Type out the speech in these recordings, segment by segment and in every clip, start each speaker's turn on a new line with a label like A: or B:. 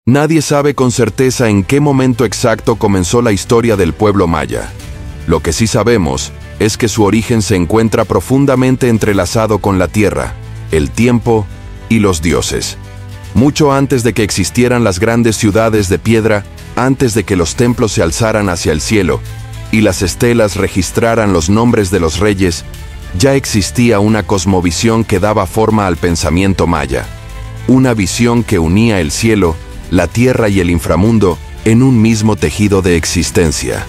A: Nadie sabe con certeza en qué momento exacto comenzó la historia del pueblo maya. Lo que sí sabemos es que su origen se encuentra profundamente entrelazado con la tierra, el tiempo y los dioses. Mucho antes de que existieran las grandes ciudades de piedra, antes de que los templos se alzaran hacia el cielo y las estelas registraran los nombres de los reyes, ya existía una cosmovisión que daba forma al pensamiento maya. Una visión que unía el cielo, la tierra y el inframundo en un mismo tejido de existencia.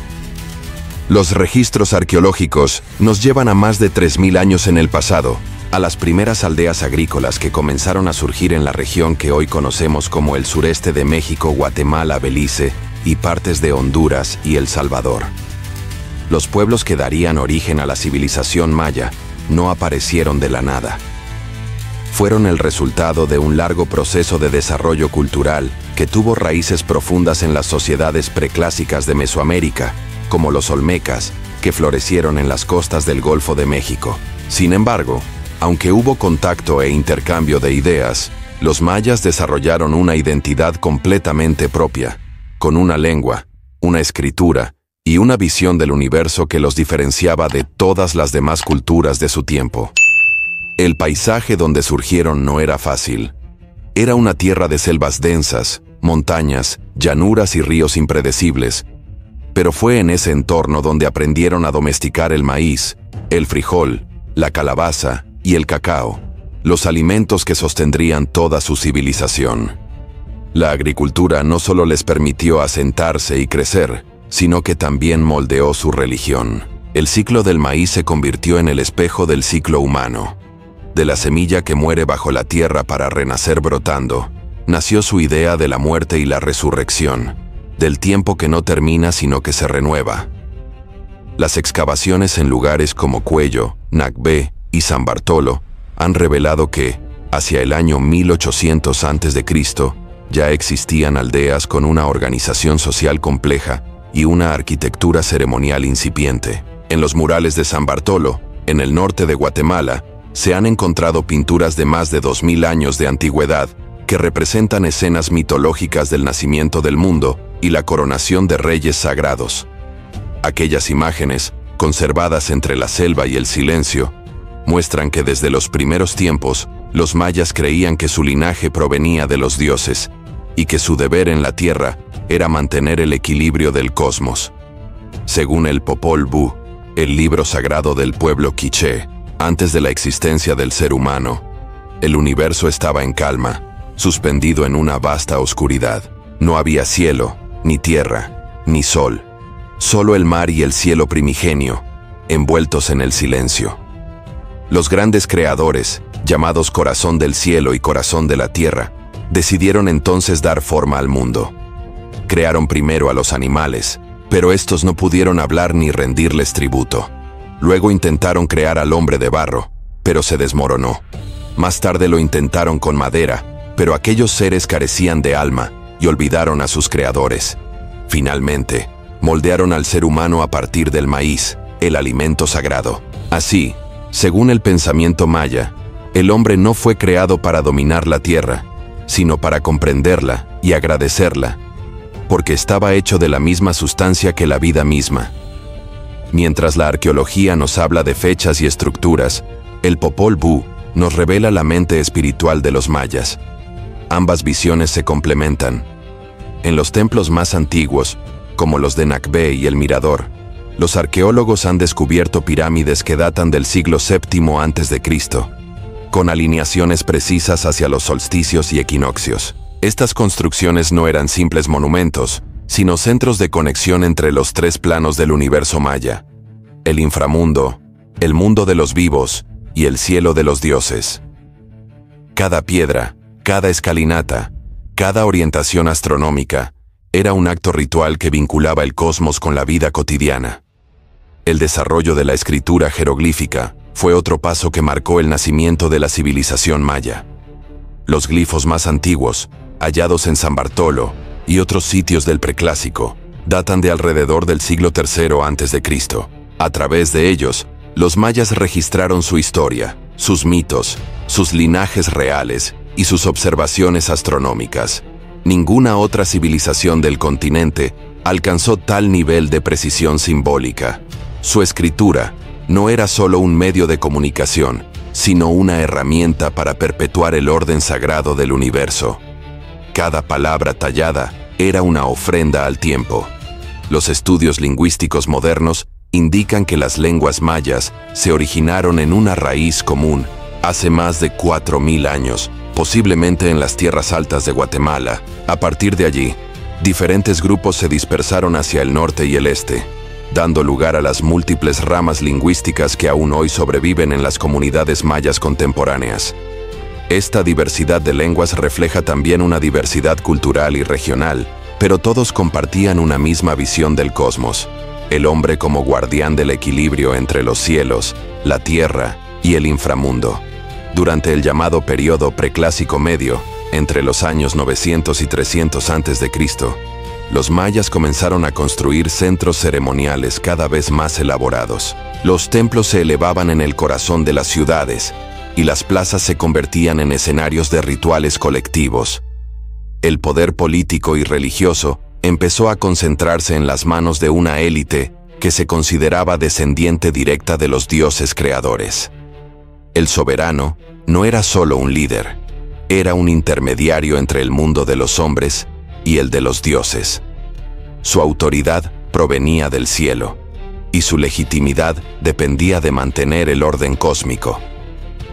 A: Los registros arqueológicos nos llevan a más de 3000 años en el pasado, a las primeras aldeas agrícolas que comenzaron a surgir en la región que hoy conocemos como el sureste de México, Guatemala, Belice y partes de Honduras y El Salvador. Los pueblos que darían origen a la civilización maya no aparecieron de la nada. Fueron el resultado de un largo proceso de desarrollo cultural que tuvo raíces profundas en las sociedades preclásicas de Mesoamérica, como los olmecas, que florecieron en las costas del Golfo de México. Sin embargo, aunque hubo contacto e intercambio de ideas, los mayas desarrollaron una identidad completamente propia, con una lengua, una escritura y una visión del universo que los diferenciaba de todas las demás culturas de su tiempo. El paisaje donde surgieron no era fácil. Era una tierra de selvas densas, montañas, llanuras y ríos impredecibles, pero fue en ese entorno donde aprendieron a domesticar el maíz, el frijol, la calabaza y el cacao, los alimentos que sostendrían toda su civilización. La agricultura no solo les permitió asentarse y crecer, sino que también moldeó su religión. El ciclo del maíz se convirtió en el espejo del ciclo humano. De la semilla que muere bajo la tierra para renacer brotando, nació su idea de la muerte y la resurrección, del tiempo que no termina sino que se renueva. Las excavaciones en lugares como Cuello, Nacbé y San Bartolo han revelado que, hacia el año 1800 a.C., ya existían aldeas con una organización social compleja y una arquitectura ceremonial incipiente. En los murales de San Bartolo, en el norte de Guatemala, se han encontrado pinturas de más de 2000 años de antigüedad que representan escenas mitológicas del nacimiento del mundo y la coronación de reyes sagrados. Aquellas imágenes, conservadas entre la selva y el silencio, muestran que desde los primeros tiempos, los mayas creían que su linaje provenía de los dioses y que su deber en la tierra era mantener el equilibrio del cosmos. Según el Popol Vuh, el libro sagrado del pueblo quiché, antes de la existencia del ser humano, el universo estaba en calma, suspendido en una vasta oscuridad. No había cielo, ni tierra, ni sol, solo el mar y el cielo primigenio, envueltos en el silencio. Los grandes creadores, llamados Corazón del Cielo y Corazón de la Tierra, decidieron entonces dar forma al mundo. Crearon primero a los animales, pero estos no pudieron hablar ni rendirles tributo. Luego intentaron crear al hombre de barro, pero se desmoronó. Más tarde lo intentaron con madera, pero aquellos seres carecían de alma y olvidaron a sus creadores. Finalmente, moldearon al ser humano a partir del maíz, el alimento sagrado. Así, según el pensamiento maya, el hombre no fue creado para dominar la tierra, sino para comprenderla y agradecerla, porque estaba hecho de la misma sustancia que la vida misma. Mientras la arqueología nos habla de fechas y estructuras, el Popol Vuh nos revela la mente espiritual de los mayas. Ambas visiones se complementan. En los templos más antiguos, como los de Nacbé y el Mirador, los arqueólogos han descubierto pirámides que datan del siglo VII a.C., con alineaciones precisas hacia los solsticios y equinoccios. Estas construcciones no eran simples monumentos, sino centros de conexión entre los tres planos del universo maya: el inframundo, el mundo de los vivos y el cielo de los dioses. Cada piedra, cada escalinata, cada orientación astronómica, era un acto ritual que vinculaba el cosmos con la vida cotidiana. El desarrollo de la escritura jeroglífica fue otro paso que marcó el nacimiento de la civilización maya. Los glifos más antiguos, hallados en San Bartolo y otros sitios del preclásico, datan de alrededor del siglo III a.C. A través de ellos, los mayas registraron su historia, sus mitos, sus linajes reales y sus observaciones astronómicas. Ninguna otra civilización del continente alcanzó tal nivel de precisión simbólica. Su escritura no era solo un medio de comunicación, sino una herramienta para perpetuar el orden sagrado del universo. Cada palabra tallada era una ofrenda al tiempo. Los estudios lingüísticos modernos indican que las lenguas mayas se originaron en una raíz común hace más de 4000 años, posiblemente en las tierras altas de Guatemala. A partir de allí, diferentes grupos se dispersaron hacia el norte y el este, dando lugar a las múltiples ramas lingüísticas que aún hoy sobreviven en las comunidades mayas contemporáneas. Esta diversidad de lenguas refleja también una diversidad cultural y regional, pero todos compartían una misma visión del cosmos: el hombre como guardián del equilibrio entre los cielos, la tierra y el inframundo. Durante el llamado período preclásico medio, entre los años 900 y 300 a.C., los mayas comenzaron a construir centros ceremoniales cada vez más elaborados. Los templos se elevaban en el corazón de las ciudades y las plazas se convertían en escenarios de rituales colectivos. El poder político y religioso empezó a concentrarse en las manos de una élite que se consideraba descendiente directa de los dioses creadores. El soberano no era solo un líder, era un intermediario entre el mundo de los hombres y el de los dioses. Su autoridad provenía del cielo, y su legitimidad dependía de mantener el orden cósmico.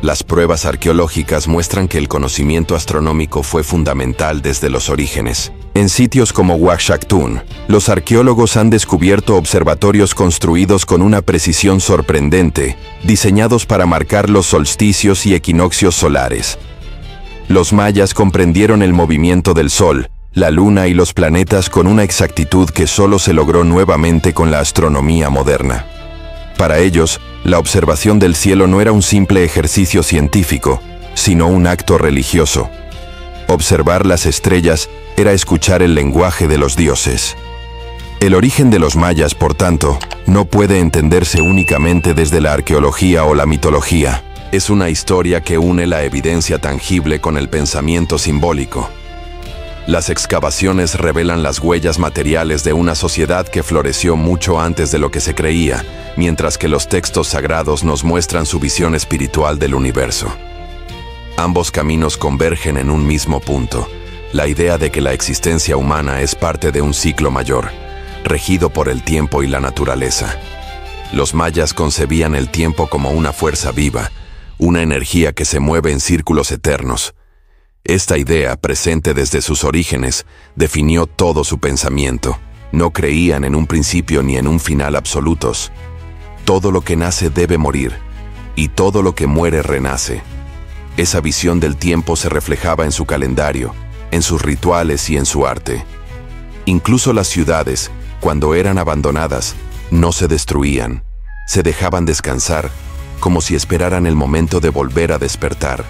A: Las pruebas arqueológicas muestran que el conocimiento astronómico fue fundamental desde los orígenes. En sitios como Uaxactún, los arqueólogos han descubierto observatorios construidos con una precisión sorprendente, diseñados para marcar los solsticios y equinoccios solares. Los mayas comprendieron el movimiento del Sol, la Luna y los planetas con una exactitud que solo se logró nuevamente con la astronomía moderna. Para ellos, la observación del cielo no era un simple ejercicio científico, sino un acto religioso. Observar las estrellas era escuchar el lenguaje de los dioses. El origen de los mayas, por tanto, no puede entenderse únicamente desde la arqueología o la mitología. Es una historia que une la evidencia tangible con el pensamiento simbólico. Las excavaciones revelan las huellas materiales de una sociedad que floreció mucho antes de lo que se creía, mientras que los textos sagrados nos muestran su visión espiritual del universo. Ambos caminos convergen en un mismo punto: la idea de que la existencia humana es parte de un ciclo mayor, regido por el tiempo y la naturaleza. Los mayas concebían el tiempo como una fuerza viva, una energía que se mueve en círculos eternos. Esta idea, presente desde sus orígenes, definió todo su pensamiento. No creían en un principio ni en un final absolutos. Todo lo que nace debe morir, y todo lo que muere renace. Esa visión del tiempo se reflejaba en su calendario, en sus rituales y en su arte. Incluso las ciudades, cuando eran abandonadas, no se destruían, se dejaban descansar, como si esperaran el momento de volver a despertar.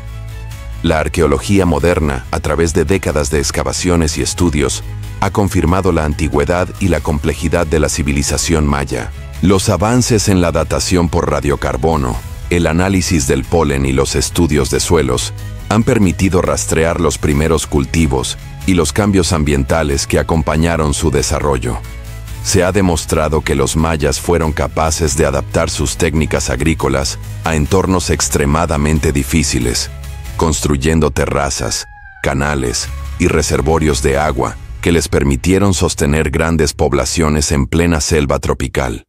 A: La arqueología moderna, a través de décadas de excavaciones y estudios, ha confirmado la antigüedad y la complejidad de la civilización maya. Los avances en la datación por radiocarbono, el análisis del polen y los estudios de suelos han permitido rastrear los primeros cultivos y los cambios ambientales que acompañaron su desarrollo. Se ha demostrado que los mayas fueron capaces de adaptar sus técnicas agrícolas a entornos extremadamente difíciles, construyendo terrazas, canales y reservorios de agua que les permitieron sostener grandes poblaciones en plena selva tropical.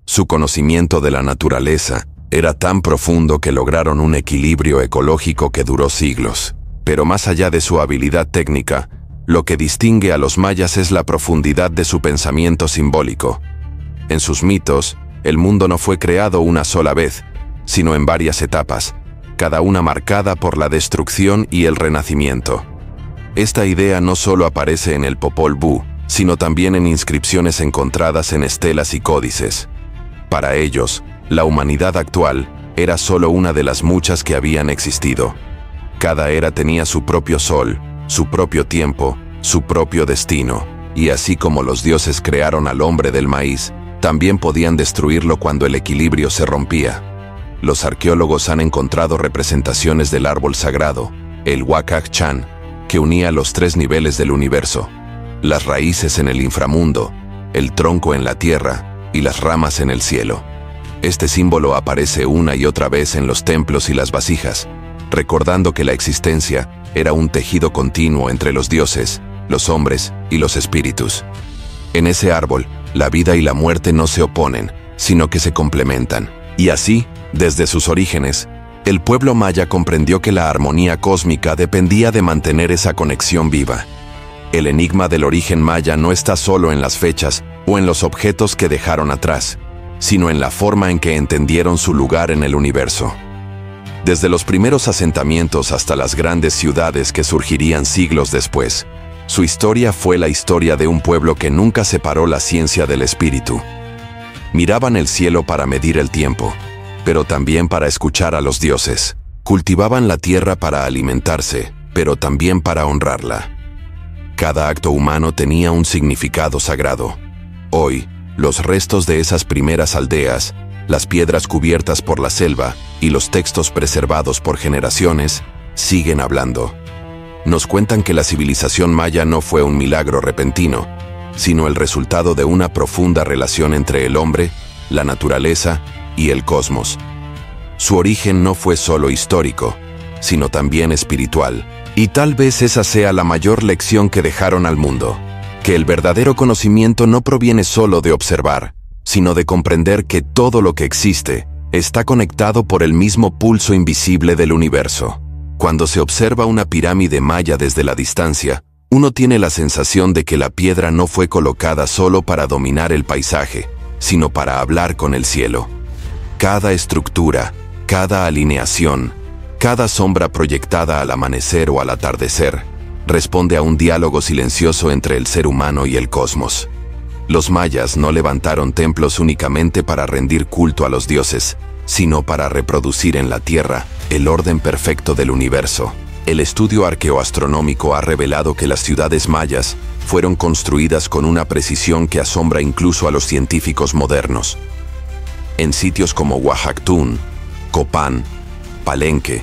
A: Su conocimiento de la naturaleza era tan profundo que lograron un equilibrio ecológico que duró siglos. Pero más allá de su habilidad técnica, lo que distingue a los mayas es la profundidad de su pensamiento simbólico. En sus mitos, el mundo no fue creado una sola vez, sino en varias etapas, cada una marcada por la destrucción y el renacimiento. Esta idea no solo aparece en el Popol Vuh, sino también en inscripciones encontradas en estelas y códices. Para ellos, la humanidad actual era solo una de las muchas que habían existido. Cada era tenía su propio sol, su propio tiempo, su propio destino, y así como los dioses crearon al hombre del maíz, también podían destruirlo cuando el equilibrio se rompía. Los arqueólogos han encontrado representaciones del árbol sagrado, el Huacach Chan, que unía los 3 niveles del universo: las raíces en el inframundo, el tronco en la tierra y las ramas en el cielo. Este símbolo aparece una y otra vez en los templos y las vasijas, recordando que la existencia era un tejido continuo entre los dioses, los hombres y los espíritus. En ese árbol, la vida y la muerte no se oponen, sino que se complementan. Y así, desde sus orígenes, el pueblo maya comprendió que la armonía cósmica dependía de mantener esa conexión viva. El enigma del origen maya no está solo en las fechas o en los objetos que dejaron atrás, sino en la forma en que entendieron su lugar en el universo. Desde los primeros asentamientos hasta las grandes ciudades que surgirían siglos después, su historia fue la historia de un pueblo que nunca separó la ciencia del espíritu. Miraban el cielo para medir el tiempo, pero también para escuchar a los dioses. Cultivaban la tierra para alimentarse, pero también para honrarla. Cada acto humano tenía un significado sagrado. Hoy, los restos de esas primeras aldeas, las piedras cubiertas por la selva y los textos preservados por generaciones, siguen hablando. Nos cuentan que la civilización maya no fue un milagro repentino, sino el resultado de una profunda relación entre el hombre, la naturaleza y el cosmos. Su origen no fue solo histórico, sino también espiritual. Y tal vez esa sea la mayor lección que dejaron al mundo: que el verdadero conocimiento no proviene solo de observar, sino de comprender que todo lo que existe está conectado por el mismo pulso invisible del universo. Cuando se observa una pirámide maya desde la distancia, uno tiene la sensación de que la piedra no fue colocada solo para dominar el paisaje, sino para hablar con el cielo. Cada estructura, cada alineación, cada sombra proyectada al amanecer o al atardecer, responde a un diálogo silencioso entre el ser humano y el cosmos. Los mayas no levantaron templos únicamente para rendir culto a los dioses, sino para reproducir en la tierra el orden perfecto del universo. El estudio arqueoastronómico ha revelado que las ciudades mayas fueron construidas con una precisión que asombra incluso a los científicos modernos. En sitios como Oaxactún, Copán, Palenque,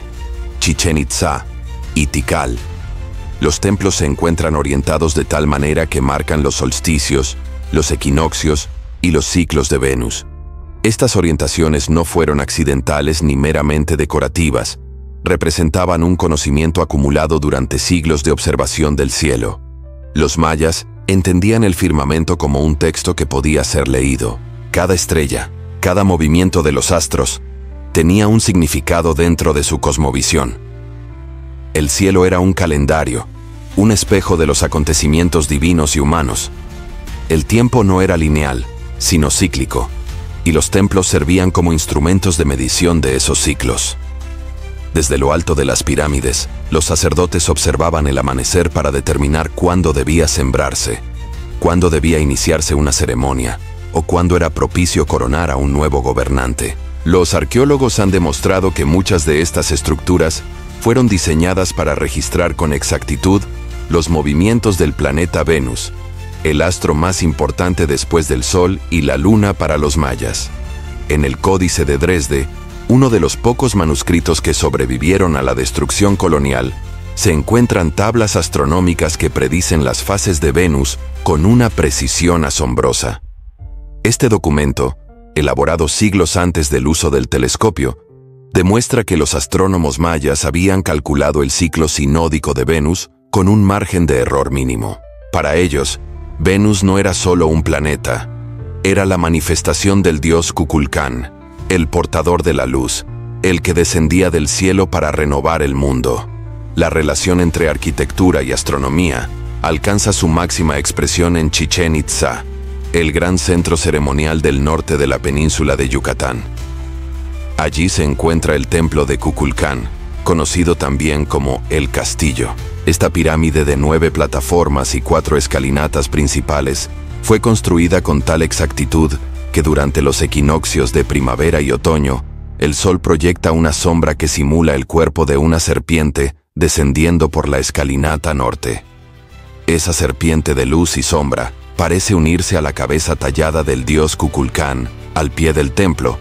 A: Chichén Itzá y Tikal, los templos se encuentran orientados de tal manera que marcan los solsticios, los equinoccios y los ciclos de Venus. Estas orientaciones no fueron accidentales ni meramente decorativas, representaban un conocimiento acumulado durante siglos de observación del cielo. Los mayas entendían el firmamento como un texto que podía ser leído. Cada estrella, cada movimiento de los astros, tenía un significado dentro de su cosmovisión. El cielo era un calendario, un espejo de los acontecimientos divinos y humanos. El tiempo no era lineal, sino cíclico, y los templos servían como instrumentos de medición de esos ciclos. Desde lo alto de las pirámides, los sacerdotes observaban el amanecer para determinar cuándo debía sembrarse, cuándo debía iniciarse una ceremonia, o cuándo era propicio coronar a un nuevo gobernante. Los arqueólogos han demostrado que muchas de estas estructuras fueron diseñadas para registrar con exactitud los movimientos del planeta Venus, el astro más importante después del Sol y la Luna para los mayas. En el Códice de Dresde, uno de los pocos manuscritos que sobrevivieron a la destrucción colonial, se encuentran tablas astronómicas que predicen las fases de Venus con una precisión asombrosa. Este documento, elaborado siglos antes del uso del telescopio, demuestra que los astrónomos mayas habían calculado el ciclo sinódico de Venus con un margen de error mínimo. Para ellos, Venus no era solo un planeta, era la manifestación del dios Kukulcán, el portador de la luz, el que descendía del cielo para renovar el mundo. La relación entre arquitectura y astronomía alcanza su máxima expresión en Chichén Itzá, el gran centro ceremonial del norte de la península de Yucatán. Allí se encuentra el templo de Kukulcán, conocido también como El Castillo. Esta pirámide de 9 plataformas y 4 escalinatas principales fue construida con tal exactitud que durante los equinoccios de primavera y otoño, el sol proyecta una sombra que simula el cuerpo de una serpiente descendiendo por la escalinata norte. Esa serpiente de luz y sombra parece unirse a la cabeza tallada del dios Kukulcán al pie del templo,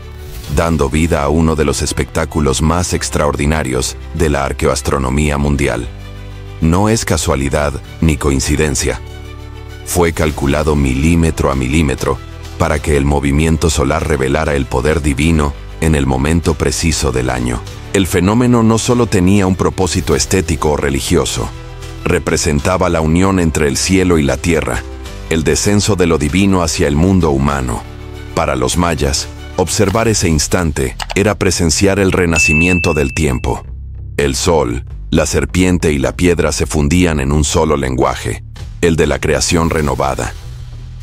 A: dando vida a uno de los espectáculos más extraordinarios de la arqueoastronomía mundial. no es casualidad ni coincidencia. Fue calculado milímetro a milímetro para que el movimiento solar revelara el poder divino en el momento preciso del año. El fenómeno no solo tenía un propósito estético o religioso, representaba la unión entre el cielo y la tierra, el descenso de lo divino hacia el mundo humano. Para los mayas, observar ese instante era presenciar el renacimiento del tiempo. El sol, la serpiente y la piedra se fundían en un solo lenguaje, el de la creación renovada.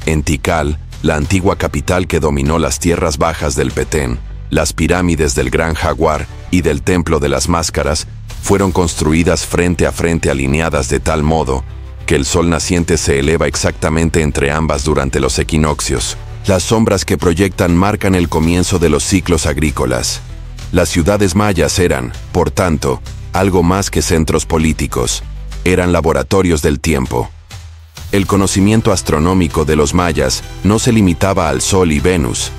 A: En Tikal, la antigua capital que dominó las tierras bajas del Petén, las pirámides del Gran Jaguar y del Templo de las Máscaras fueron construidas frente a frente, alineadas de tal modo que el sol naciente se eleva exactamente entre ambas durante los equinoccios. Las sombras que proyectan marcan el comienzo de los ciclos agrícolas. Las ciudades mayas eran, por tanto, algo más que centros políticos, eran laboratorios del tiempo. El conocimiento astronómico de los mayas no se limitaba al Sol y Venus.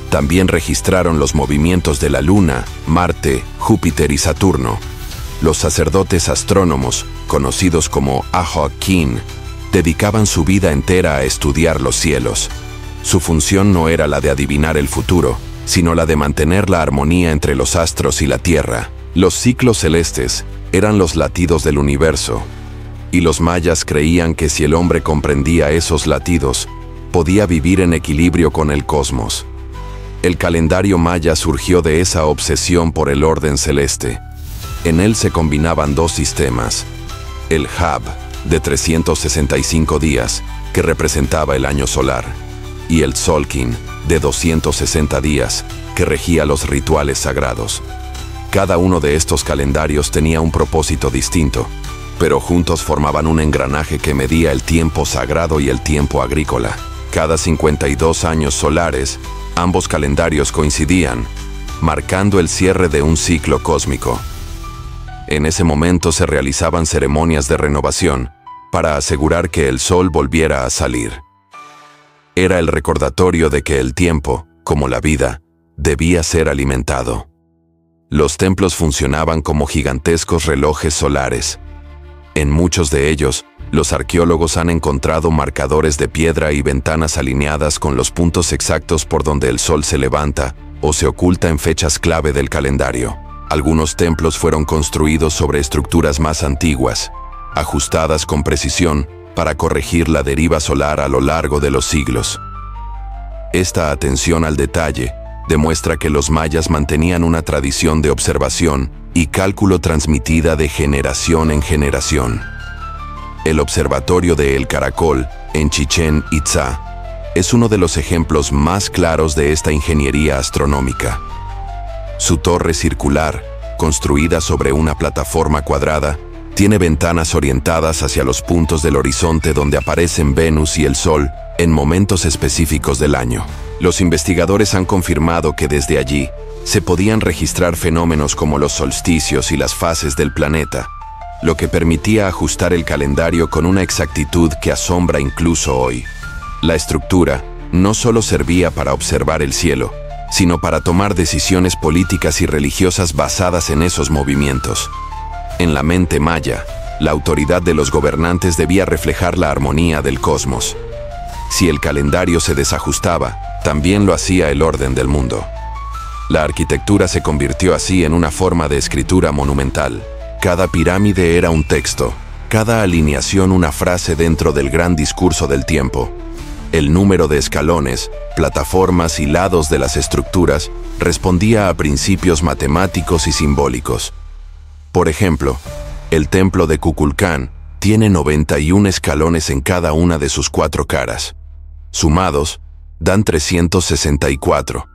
A: También registraron los movimientos de la Luna, Marte, Júpiter y Saturno. Los sacerdotes astrónomos, conocidos como Ajoaquín, dedicaban su vida entera a estudiar los cielos. Su función no era la de adivinar el futuro, sino la de mantener la armonía entre los astros y la Tierra. Los ciclos celestes eran los latidos del universo, y los mayas creían que si el hombre comprendía esos latidos, podía vivir en equilibrio con el cosmos. El calendario maya surgió de esa obsesión por el orden celeste. En él se combinaban dos sistemas: el Hab, de 365 días, que representaba el año solar, y el Tzolkin, de 260 días, que regía los rituales sagrados. Cada uno de estos calendarios tenía un propósito distinto, pero juntos formaban un engranaje que medía el tiempo sagrado y el tiempo agrícola. Cada 52 años solares, ambos calendarios coincidían, marcando el cierre de un ciclo cósmico. En ese momento se realizaban ceremonias de renovación para asegurar que el sol volviera a salir. Era el recordatorio de que el tiempo, como la vida, debía ser alimentado. Los templos funcionaban como gigantescos relojes solares. En muchos de ellos, los arqueólogos han encontrado marcadores de piedra y ventanas alineadas con los puntos exactos por donde el sol se levanta o se oculta en fechas clave del calendario. Algunos templos fueron construidos sobre estructuras más antiguas, ajustadas con precisión para corregir la deriva solar a lo largo de los siglos. Esta atención al detalle demuestra que los mayas mantenían una tradición de observación y cálculo transmitida de generación en generación. El observatorio de El Caracol, en Chichén Itzá, es uno de los ejemplos más claros de esta ingeniería astronómica. Su torre circular, construida sobre una plataforma cuadrada, tiene ventanas orientadas hacia los puntos del horizonte donde aparecen Venus y el Sol en momentos específicos del año. Los investigadores han confirmado que desde allí se podían registrar fenómenos como los solsticios y las fases del planeta, lo que permitía ajustar el calendario con una exactitud que asombra incluso hoy. La estructura no solo servía para observar el cielo, sino para tomar decisiones políticas y religiosas basadas en esos movimientos. En la mente maya, la autoridad de los gobernantes debía reflejar la armonía del cosmos. Si el calendario se desajustaba, también lo hacía el orden del mundo. La arquitectura se convirtió así en una forma de escritura monumental. Cada pirámide era un texto, cada alineación una frase dentro del gran discurso del tiempo. El número de escalones, plataformas y lados de las estructuras respondía a principios matemáticos y simbólicos. Por ejemplo, el templo de Kukulcán tiene 91 escalones en cada una de sus 4 caras. Sumados, dan 364,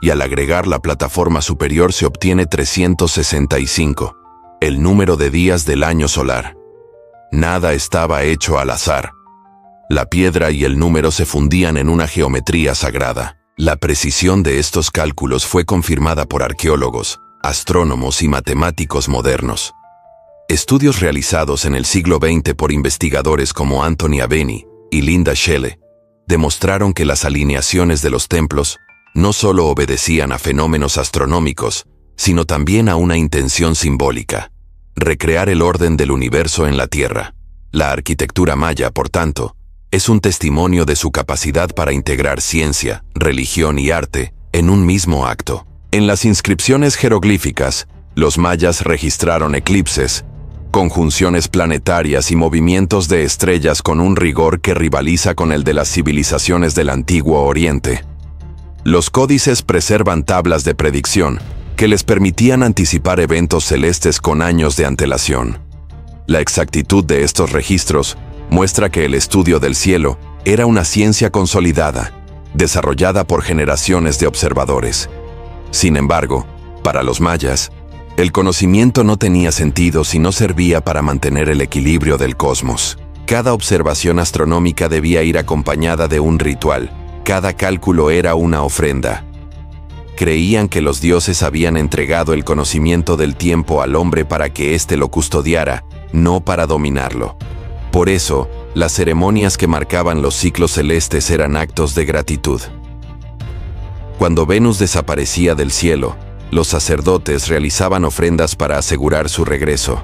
A: y al agregar la plataforma superior se obtiene 365, el número de días del año solar. Nada estaba hecho al azar. La piedra y el número se fundían en una geometría sagrada. La precisión de estos cálculos fue confirmada por arqueólogos, astrónomos y matemáticos modernos. Estudios realizados en el siglo XX por investigadores como Anthony Aveni y Linda Schelle demostraron que las alineaciones de los templos no solo obedecían a fenómenos astronómicos, sino también a una intención simbólica. recrear el orden del universo en la Tierra. La arquitectura maya, por tanto, es un testimonio de su capacidad para integrar ciencia, religión y arte en un mismo acto. En las inscripciones jeroglíficas, los mayas registraron eclipses, conjunciones planetarias y movimientos de estrellas con un rigor que rivaliza con el de las civilizaciones del Antiguo Oriente. Los códices preservan tablas de predicción que les permitían anticipar eventos celestes con años de antelación. La exactitud de estos registros muestra que el estudio del cielo era una ciencia consolidada, desarrollada por generaciones de observadores. Sin embargo, para los mayas, el conocimiento no tenía sentido si no servía para mantener el equilibrio del cosmos. Cada observación astronómica debía ir acompañada de un ritual. Cada cálculo era una ofrenda. Creían que los dioses habían entregado el conocimiento del tiempo al hombre para que éste lo custodiara, no para dominarlo. Por eso, las ceremonias que marcaban los ciclos celestes eran actos de gratitud. Cuando Venus desaparecía del cielo, los sacerdotes realizaban ofrendas para asegurar su regreso.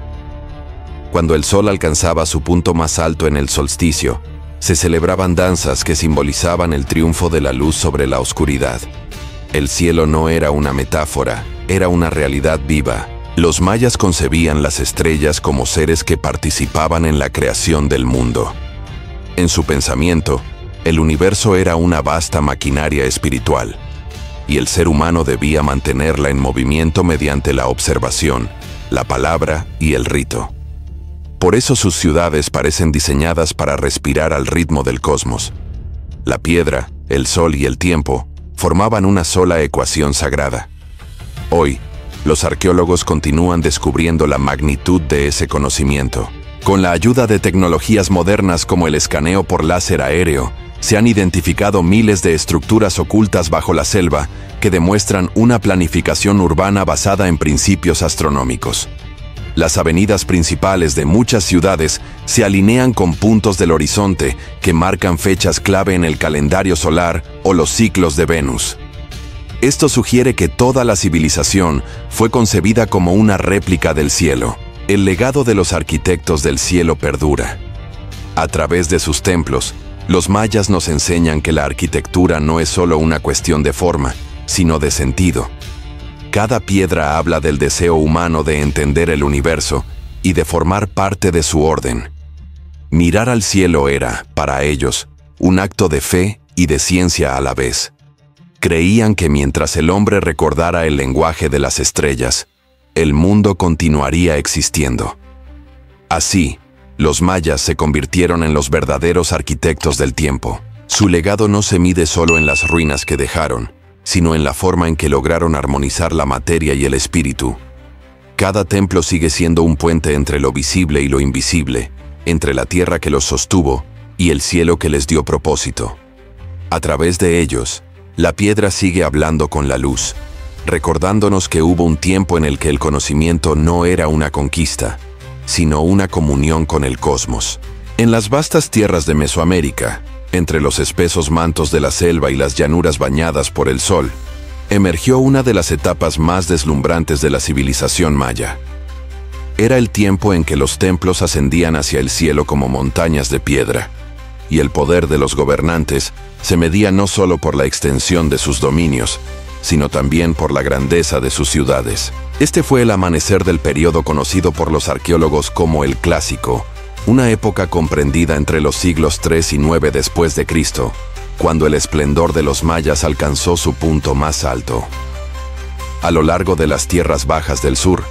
A: Cuando el sol alcanzaba su punto más alto en el solsticio, se celebraban danzas que simbolizaban el triunfo de la luz sobre la oscuridad. El cielo no era una metáfora, era una realidad viva. Los mayas concebían las estrellas como seres que participaban en la creación del mundo. En su pensamiento, el universo era una vasta maquinaria espiritual, y el ser humano debía mantenerla en movimiento mediante la observación, la palabra y el rito. Por eso sus ciudades parecen diseñadas para respirar al ritmo del cosmos. La piedra, el sol y el tiempo formaban una sola ecuación sagrada. Hoy, los arqueólogos continúan descubriendo la magnitud de ese conocimiento. Con la ayuda de tecnologías modernas como el escaneo por láser aéreo, se han identificado miles de estructuras ocultas bajo la selva que demuestran una planificación urbana basada en principios astronómicos. Las avenidas principales de muchas ciudades se alinean con puntos del horizonte que marcan fechas clave en el calendario solar o los ciclos de Venus. Esto sugiere que toda la civilización fue concebida como una réplica del cielo. El legado de los arquitectos del cielo perdura. A través de sus templos, los mayas nos enseñan que la arquitectura no es solo una cuestión de forma, sino de sentido. Cada piedra habla del deseo humano de entender el universo y de formar parte de su orden. Mirar al cielo era, para ellos, un acto de fe y de ciencia a la vez. Creían que mientras el hombre recordara el lenguaje de las estrellas, el mundo continuaría existiendo. Así, los mayas se convirtieron en los verdaderos arquitectos del tiempo. Su legado no se mide solo en las ruinas que dejaron, sino en la forma en que lograron armonizar la materia y el espíritu. Cada templo sigue siendo un puente entre lo visible y lo invisible, entre la tierra que los sostuvo y el cielo que les dio propósito. A través de ellos, la piedra sigue hablando con la luz, recordándonos que hubo un tiempo en el que el conocimiento no era una conquista, sino una comunión con el cosmos. En las vastas tierras de Mesoamérica, entre los espesos mantos de la selva y las llanuras bañadas por el sol, emergió una de las etapas más deslumbrantes de la civilización maya. Era el tiempo en que los templos ascendían hacia el cielo como montañas de piedra, y el poder de los gobernantes se medía no solo por la extensión de sus dominios, sino también por la grandeza de sus ciudades. Este fue el amanecer del periodo conocido por los arqueólogos como el Clásico, una época comprendida entre los siglos 3 y 9 después de Cristo, cuando el esplendor de los mayas alcanzó su punto más alto. A lo largo de las tierras bajas del sur,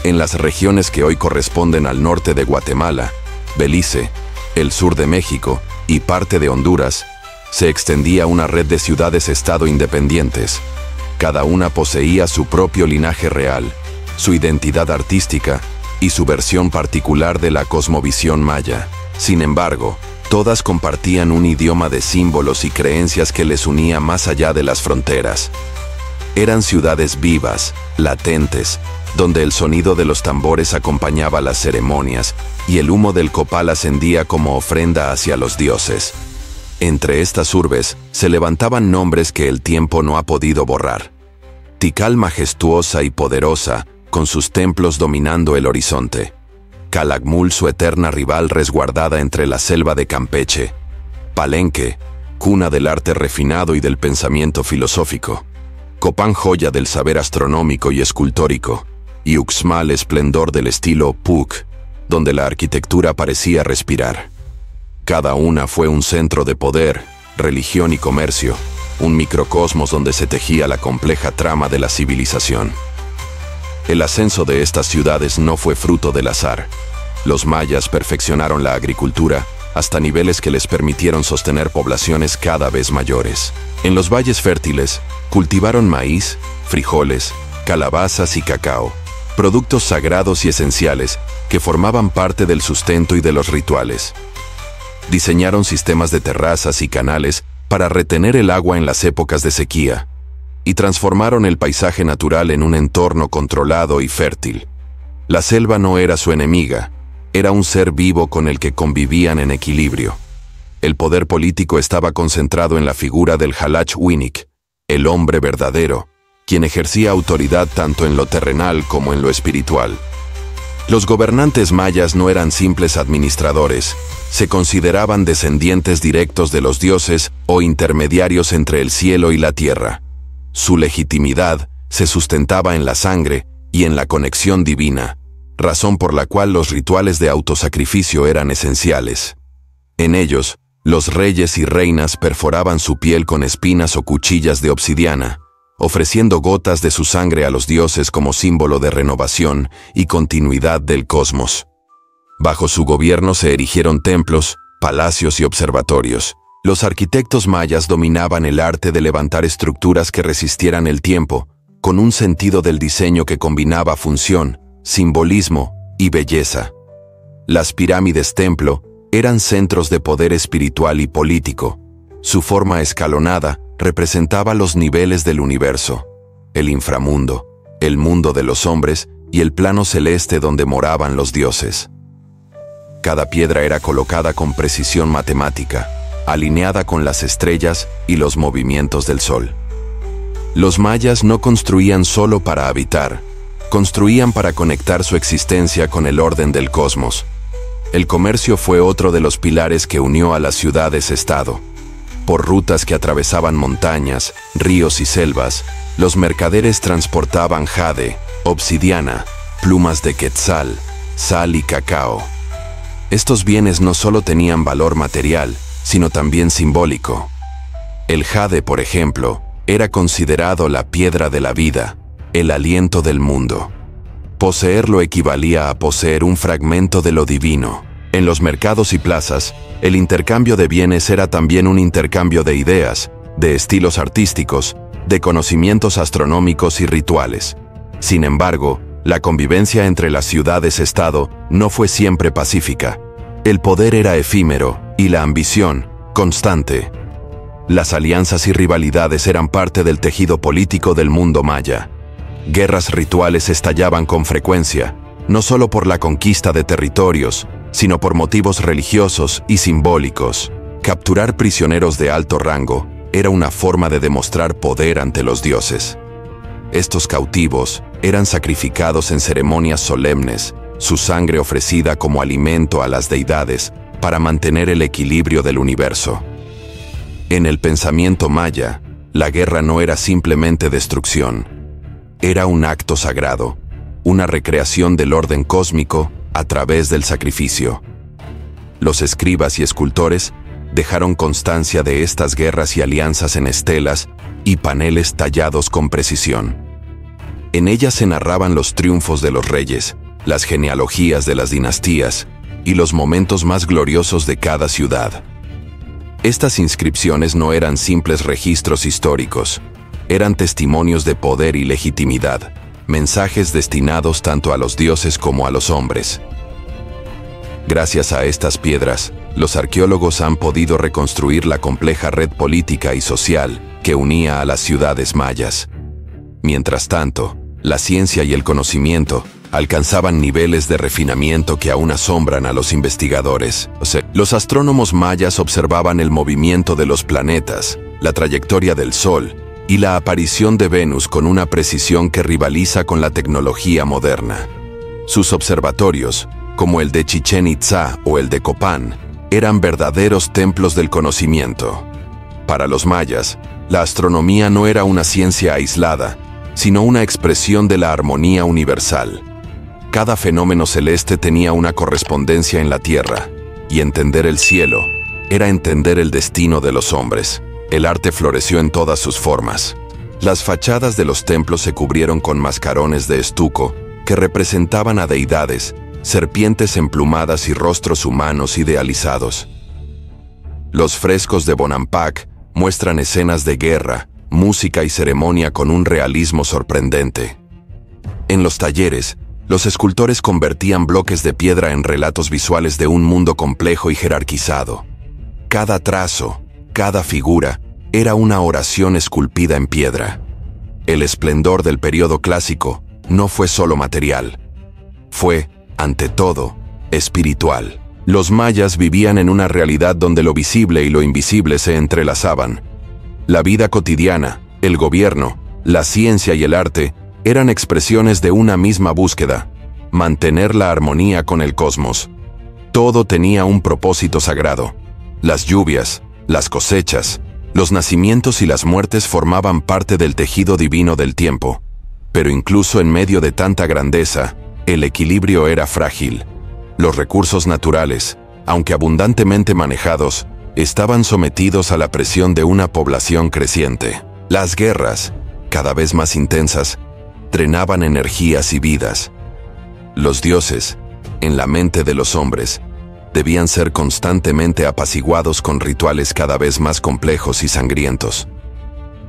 A: en las regiones que hoy corresponden al norte de Guatemala, Belice, el sur de México y parte de Honduras, se extendía una red de ciudades-estado independientes. Cada una poseía su propio linaje real, su identidad artística y su versión particular de la cosmovisión maya. Sin embargo, todas compartían un idioma de símbolos y creencias que les unía más allá de las fronteras. Eran ciudades vivas, latentes, donde el sonido de los tambores acompañaba las ceremonias y el humo del copal ascendía como ofrenda hacia los dioses. Entre estas urbes se levantaban nombres que el tiempo no ha podido borrar. Tikal, majestuosa y poderosa, con sus templos dominando el horizonte. Calakmul, su eterna rival resguardada entre la selva de Campeche. Palenque, cuna del arte refinado y del pensamiento filosófico. Copán, joya del saber astronómico y escultórico. Y Uxmal, esplendor del estilo Puuc, donde la arquitectura parecía respirar. Cada una fue un centro de poder, religión y comercio, un microcosmos donde se tejía la compleja trama de la civilización. El ascenso de estas ciudades no fue fruto del azar. Los mayas perfeccionaron la agricultura hasta niveles que les permitieron sostener poblaciones cada vez mayores. En los valles fértiles, cultivaron maíz, frijoles, calabazas y cacao, productos sagrados y esenciales que formaban parte del sustento y de los rituales. Diseñaron sistemas de terrazas y canales para retener el agua en las épocas de sequía, y transformaron el paisaje natural en un entorno controlado y fértil. La selva no era su enemiga, era un ser vivo con el que convivían en equilibrio. El poder político estaba concentrado en la figura del Halach-Winik, el hombre verdadero, quien ejercía autoridad tanto en lo terrenal como en lo espiritual. Los gobernantes mayas no eran simples administradores, se consideraban descendientes directos de los dioses o intermediarios entre el cielo y la tierra. Su legitimidad se sustentaba en la sangre y en la conexión divina, razón por la cual los rituales de autosacrificio eran esenciales. En ellos, los reyes y reinas perforaban su piel con espinas o cuchillas de obsidiana, ofreciendo gotas de su sangre a los dioses como símbolo de renovación y continuidad del cosmos. Bajo su gobierno se erigieron templos, palacios y observatorios. Los arquitectos mayas dominaban el arte de levantar estructuras que resistieran el tiempo, con un sentido del diseño que combinaba función, simbolismo y belleza. Las pirámides templo eran centros de poder espiritual y político. Su forma escalonada representaba los niveles del universo, el inframundo, el mundo de los hombres y el plano celeste donde moraban los dioses. Cada piedra era colocada con precisión matemática, alineada con las estrellas y los movimientos del sol. Los mayas no construían solo para habitar, construían para conectar su existencia con el orden del cosmos. El comercio fue otro de los pilares que unió a las ciudades-estado. Por rutas que atravesaban montañas, ríos y selvas, los mercaderes transportaban jade, obsidiana, plumas de quetzal, sal y cacao. Estos bienes no solo tenían valor material, sino también simbólico. El jade, por ejemplo, era considerado la piedra de la vida, el aliento del mundo. Poseerlo equivalía a poseer un fragmento de lo divino. En los mercados y plazas, el intercambio de bienes era también un intercambio de ideas, de estilos artísticos, de conocimientos astronómicos y rituales. Sin embargo, la convivencia entre las ciudades-estado no fue siempre pacífica. El poder era efímero y la ambición, constante. Las alianzas y rivalidades eran parte del tejido político del mundo maya. Guerras rituales estallaban con frecuencia, no solo por la conquista de territorios, sino por motivos religiosos y simbólicos. Capturar prisioneros de alto rango era una forma de demostrar poder ante los dioses. Estos cautivos eran sacrificados en ceremonias solemnes, su sangre ofrecida como alimento a las deidades para mantener el equilibrio del universo. En el pensamiento maya, la guerra no era simplemente destrucción. Era un acto sagrado, una recreación del orden cósmico a través del sacrificio. Los escribas y escultores dejaron constancia de estas guerras y alianzas en estelas y paneles tallados con precisión. En ellas se narraban los triunfos de los reyes, las genealogías de las dinastías y los momentos más gloriosos de cada ciudad. Estas inscripciones no eran simples registros históricos, eran testimonios de poder y legitimidad, mensajes destinados tanto a los dioses como a los hombres. Gracias a estas piedras, los arqueólogos han podido reconstruir la compleja red política y social que unía a las ciudades mayas. Mientras tanto, la ciencia y el conocimiento alcanzaban niveles de refinamiento que aún asombran a los investigadores. Los astrónomos mayas observaban el movimiento de los planetas, la trayectoria del Sol y la aparición de Venus con una precisión que rivaliza con la tecnología moderna. Sus observatorios, como el de Chichén Itzá o el de Copán, eran verdaderos templos del conocimiento. Para los mayas, la astronomía no era una ciencia aislada, sino una expresión de la armonía universal. Cada fenómeno celeste tenía una correspondencia en la tierra, y entender el cielo era entender el destino de los hombres. El arte floreció en todas sus formas. Las fachadas de los templos se cubrieron con mascarones de estuco que representaban a deidades, serpientes emplumadas y rostros humanos idealizados. Los frescos de Bonampak muestran escenas de guerra, música y ceremonia con un realismo sorprendente. En los talleres, los escultores convertían bloques de piedra en relatos visuales de un mundo complejo y jerarquizado. Cada trazo, cada figura, era una oración esculpida en piedra. El esplendor del período clásico no fue solo material. Fue, ante todo, espiritual. Los mayas vivían en una realidad donde lo visible y lo invisible se entrelazaban. La vida cotidiana, el gobierno, la ciencia y el arte eran expresiones de una misma búsqueda: mantener la armonía con el cosmos. Todo tenía un propósito sagrado. Las lluvias, las cosechas, los nacimientos y las muertes formaban parte del tejido divino del tiempo. Pero incluso en medio de tanta grandeza, el equilibrio era frágil. Los recursos naturales, aunque abundantemente manejados, estaban sometidos a la presión de una población creciente. Las guerras, cada vez más intensas, drenaban energías y vidas. Los dioses, en la mente de los hombres, debían ser constantemente apaciguados con rituales cada vez más complejos y sangrientos.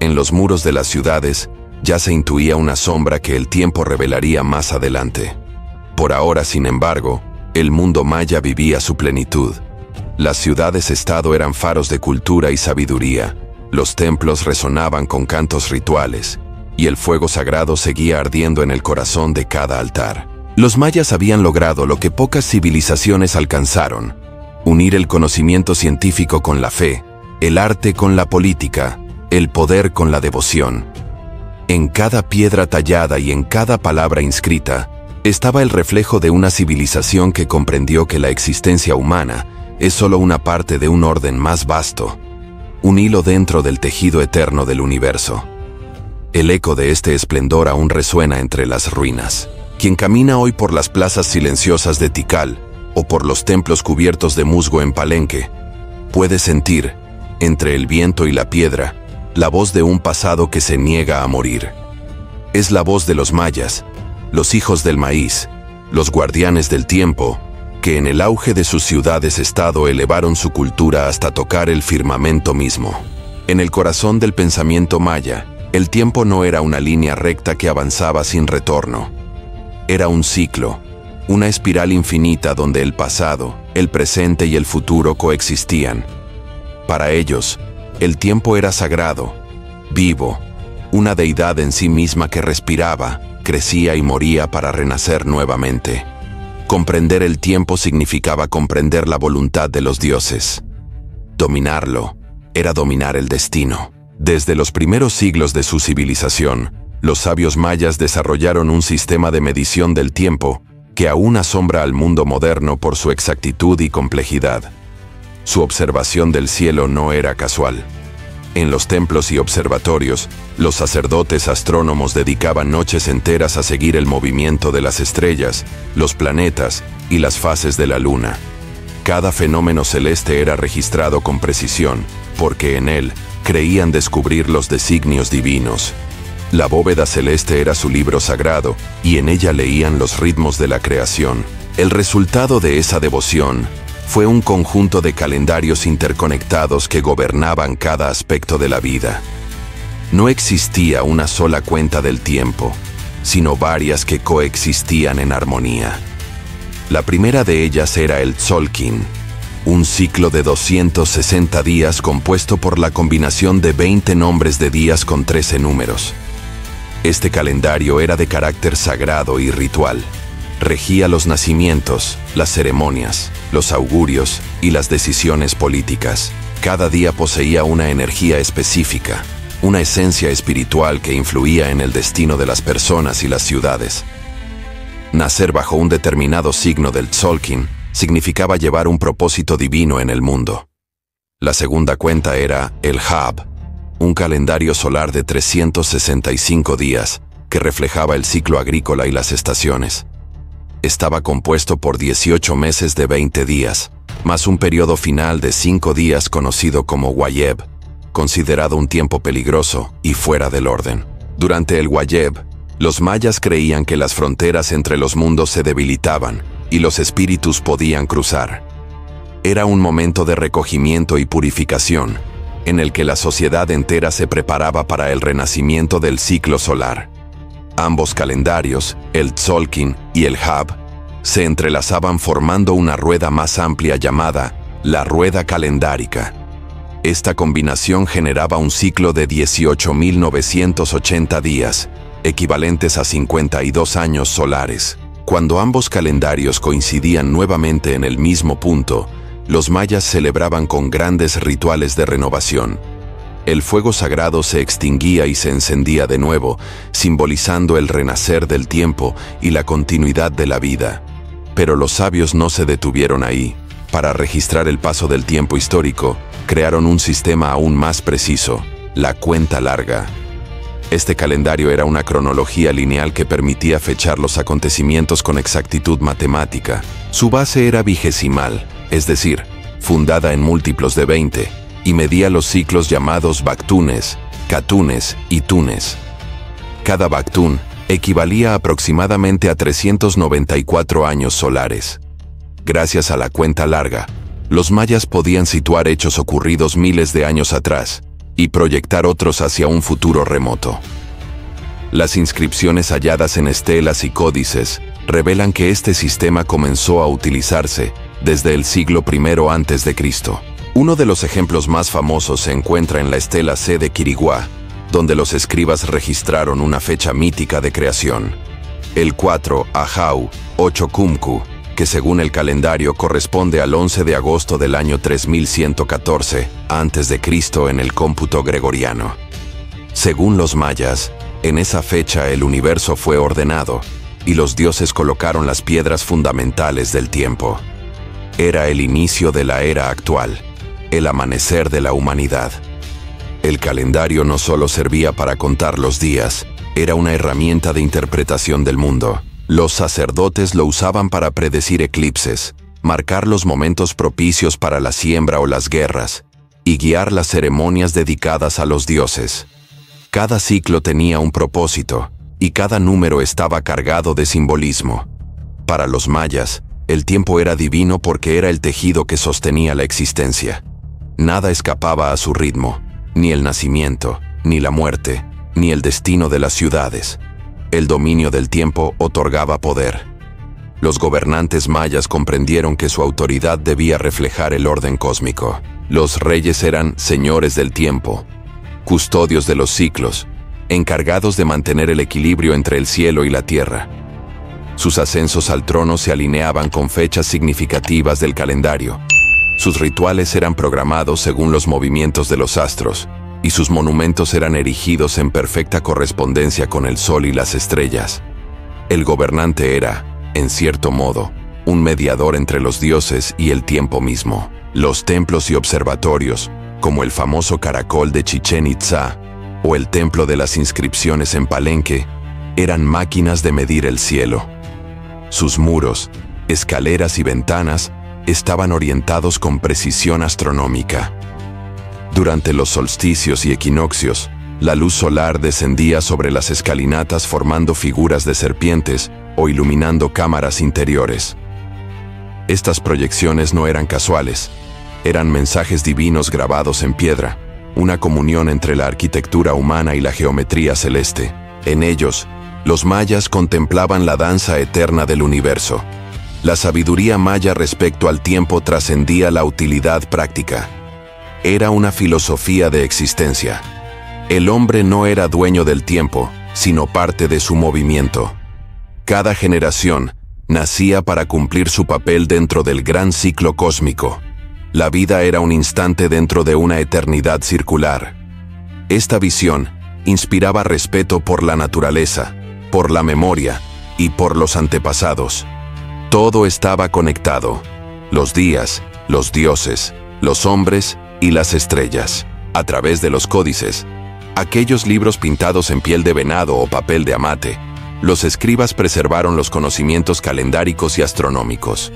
A: En los muros de las ciudades ya se intuía una sombra que el tiempo revelaría más adelante. Por ahora, sin embargo, el mundo maya vivía su plenitud. Las ciudades-estado eran faros de cultura y sabiduría, los templos resonaban con cantos rituales, y el fuego sagrado seguía ardiendo en el corazón de cada altar. Los mayas habían logrado lo que pocas civilizaciones alcanzaron: unir el conocimiento científico con la fe, el arte con la política, el poder con la devoción. En cada piedra tallada y en cada palabra inscrita estaba el reflejo de una civilización que comprendió que la existencia humana es solo una parte de un orden más vasto, un hilo dentro del tejido eterno del universo. El eco de este esplendor aún resuena entre las ruinas. Quien camina hoy por las plazas silenciosas de Tikal o por los templos cubiertos de musgo en Palenque, puede sentir, entre el viento y la piedra, la voz de un pasado que se niega a morir. Es la voz de los mayas, los hijos del maíz, los guardianes del tiempo, que en el auge de sus ciudades-estado elevaron su cultura hasta tocar el firmamento mismo. En el corazón del pensamiento maya, el tiempo no era una línea recta que avanzaba sin retorno. Era un ciclo, una espiral infinita donde el pasado, el presente y el futuro coexistían. Para ellos, el tiempo era sagrado, vivo, una deidad en sí misma que respiraba, crecía y moría para renacer nuevamente. Comprender el tiempo significaba comprender la voluntad de los dioses. Dominarlo era dominar el destino. Desde los primeros siglos de su civilización, los sabios mayas desarrollaron un sistema de medición del tiempo que aún asombra al mundo moderno por su exactitud y complejidad. Su observación del cielo no era casual. En los templos y observatorios, los sacerdotes astrónomos dedicaban noches enteras a seguir el movimiento de las estrellas, los planetas y las fases de la luna. Cada fenómeno celeste era registrado con precisión, porque en él creían descubrir los designios divinos. La bóveda celeste era su libro sagrado, y en ella leían los ritmos de la creación. El resultado de esa devoción fue un conjunto de calendarios interconectados que gobernaban cada aspecto de la vida. No existía una sola cuenta del tiempo, sino varias que coexistían en armonía. La primera de ellas era el Tzolkin, un ciclo de 260 días compuesto por la combinación de 20 nombres de días con 13 números. Este calendario era de carácter sagrado y ritual. Regía los nacimientos, las ceremonias, los augurios y las decisiones políticas. Cada día poseía una energía específica. una esencia espiritual que influía en el destino de las personas y las ciudades. Nacer bajo un determinado signo del Tzolk'in significaba llevar un propósito divino en el mundo. La segunda cuenta era el Hab, un calendario solar de 365 días que reflejaba el ciclo agrícola y las estaciones. Estaba compuesto por 18 meses de 20 días, más un periodo final de 5 días conocido como Wayeb, considerado un tiempo peligroso y fuera del orden. Durante el Wayeb, los mayas creían que las fronteras entre los mundos se debilitaban y los espíritus podían cruzar. Era un momento de recogimiento y purificación, en el que la sociedad entera se preparaba para el renacimiento del ciclo solar. Ambos calendarios, el Tzolk'in y el Hab, se entrelazaban formando una rueda más amplia llamada la rueda calendárica. Esta combinación generaba un ciclo de 18.980 días, equivalentes a 52 años solares. Cuando ambos calendarios coincidían nuevamente en el mismo punto, los mayas celebraban con grandes rituales de renovación. El fuego sagrado se extinguía y se encendía de nuevo, simbolizando el renacer del tiempo y la continuidad de la vida. Pero los sabios no se detuvieron ahí. Para registrar el paso del tiempo histórico, crearon un sistema aún más preciso, la cuenta larga. Este calendario era una cronología lineal que permitía fechar los acontecimientos con exactitud matemática. Su base era vigesimal, es decir, fundada en múltiplos de 20, y medía los ciclos llamados baktunes, katunes y tunes. Cada baktun equivalía aproximadamente a 394 años solares. Gracias a la cuenta larga, los mayas podían situar hechos ocurridos miles de años atrás y proyectar otros hacia un futuro remoto. Las inscripciones halladas en estelas y códices revelan que este sistema comenzó a utilizarse desde el siglo I a.C. Uno de los ejemplos más famosos se encuentra en la estela C de Quiriguá, donde los escribas registraron una fecha mítica de creación, el 4 Ajau 8 Kumku, que según el calendario corresponde al 11 de agosto del año 3114 a.C. en el cómputo gregoriano. Según los mayas, en esa fecha el universo fue ordenado y los dioses colocaron las piedras fundamentales del tiempo. Era el inicio de la era actual, el amanecer de la humanidad. El calendario no solo servía para contar los días, era una herramienta de interpretación del mundo. Los sacerdotes lo usaban para predecir eclipses, marcar los momentos propicios para la siembra o las guerras, y guiar las ceremonias dedicadas a los dioses. Cada ciclo tenía un propósito, y cada número estaba cargado de simbolismo. Para los mayas, el tiempo era divino porque era el tejido que sostenía la existencia. Nada escapaba a su ritmo, ni el nacimiento, ni la muerte, ni el destino de las ciudades. El dominio del tiempo otorgaba poder. Los gobernantes mayas comprendieron que su autoridad debía reflejar el orden cósmico. Los reyes eran señores del tiempo, custodios de los ciclos, encargados de mantener el equilibrio entre el cielo y la tierra. Sus ascensos al trono se alineaban con fechas significativas del calendario. Sus rituales eran programados según los movimientos de los astros, y sus monumentos eran erigidos en perfecta correspondencia con el sol y las estrellas. El gobernante era, en cierto modo, un mediador entre los dioses y el tiempo mismo. Los templos y observatorios, como el famoso caracol de Chichén Itzá o el templo de las inscripciones en Palenque, eran máquinas de medir el cielo. Sus muros, escaleras y ventanas estaban orientados con precisión astronómica. Durante los solsticios y equinoccios, la luz solar descendía sobre las escalinatas formando figuras de serpientes o iluminando cámaras interiores. Estas proyecciones no eran casuales, eran mensajes divinos grabados en piedra, una comunión entre la arquitectura humana y la geometría celeste. En ellos, los mayas contemplaban la danza eterna del universo. La sabiduría maya respecto al tiempo trascendía la utilidad práctica. Era una filosofía de existencia. El hombre no era dueño del tiempo, sino parte de su movimiento. Cada generación nacía para cumplir su papel dentro del gran ciclo cósmico. La vida era un instante dentro de una eternidad circular. Esta visión inspiraba respeto por la naturaleza, por la memoria y por los antepasados. Todo estaba conectado: los días, los dioses, los hombres y las estrellas. A través de los códices, aquellos libros pintados en piel de venado o papel de amate, los escribas preservaron los conocimientos calendáricos y astronómicos.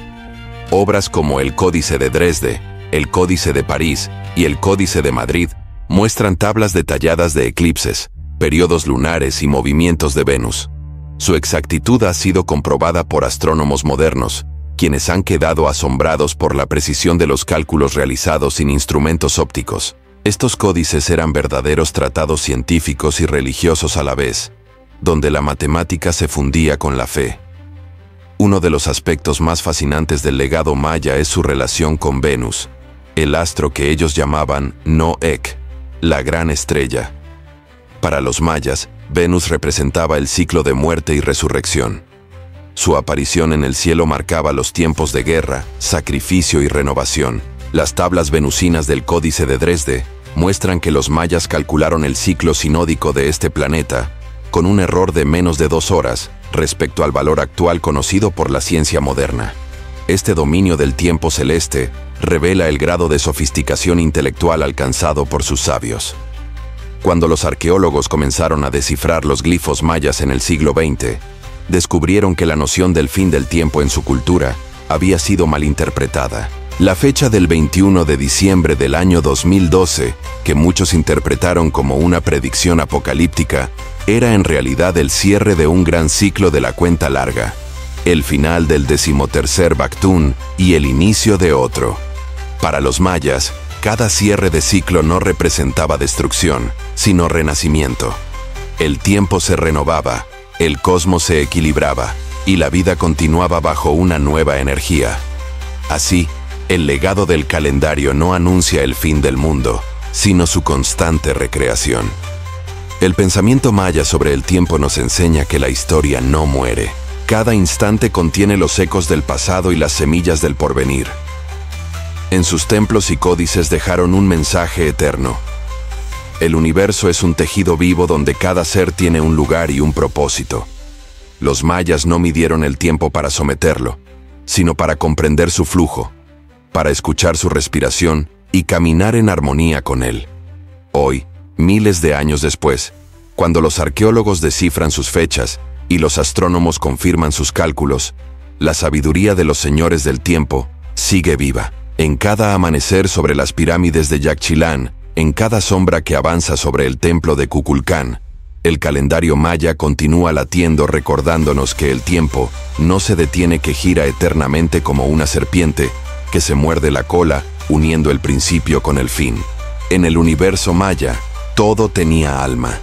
A: Obras como el Códice de Dresde, el Códice de París y el Códice de Madrid muestran tablas detalladas de eclipses, periodos lunares y movimientos de Venus. Su exactitud ha sido comprobada por astrónomos modernos, quienes han quedado asombrados por la precisión de los cálculos realizados sin instrumentos ópticos. Estos códices eran verdaderos tratados científicos y religiosos a la vez, donde la matemática se fundía con la fe. Uno de los aspectos más fascinantes del legado maya es su relación con Venus, el astro que ellos llamaban Noec, la gran estrella. Para los mayas, Venus representaba el ciclo de muerte y resurrección. Su aparición en el cielo marcaba los tiempos de guerra, sacrificio y renovación. Las tablas venusinas del Códice de Dresde muestran que los mayas calcularon el ciclo sinódico de este planeta con un error de menos de 2 horas respecto al valor actual conocido por la ciencia moderna. Este dominio del tiempo celeste revela el grado de sofisticación intelectual alcanzado por sus sabios. Cuando los arqueólogos comenzaron a descifrar los glifos mayas en el siglo XX, descubrieron que la noción del fin del tiempo en su cultura había sido malinterpretada. La fecha del 21 de diciembre del año 2012, que muchos interpretaron como una predicción apocalíptica, era en realidad el cierre de un gran ciclo de la cuenta larga, el final del 13º Bactún y el inicio de otro. Para los mayas, cada cierre de ciclo no representaba destrucción, sino renacimiento. El tiempo se renovaba, el cosmos se equilibraba, y la vida continuaba bajo una nueva energía. Así, el legado del calendario no anuncia el fin del mundo, sino su constante recreación. El pensamiento maya sobre el tiempo nos enseña que la historia no muere. Cada instante contiene los ecos del pasado y las semillas del porvenir. En sus templos y códices dejaron un mensaje eterno. El universo es un tejido vivo donde cada ser tiene un lugar y un propósito. Los mayas no midieron el tiempo para someterlo, sino para comprender su flujo, para escuchar su respiración y caminar en armonía con él. Hoy, miles de años después, cuando los arqueólogos descifran sus fechas y los astrónomos confirman sus cálculos, la sabiduría de los señores del tiempo sigue viva. En cada amanecer sobre las pirámides de Yaxchilán, en cada sombra que avanza sobre el templo de Kukulcán, el calendario maya continúa latiendo recordándonos que el tiempo no se detiene, que gira eternamente como una serpiente que se muerde la cola, uniendo el principio con el fin. En el universo maya, todo tenía alma,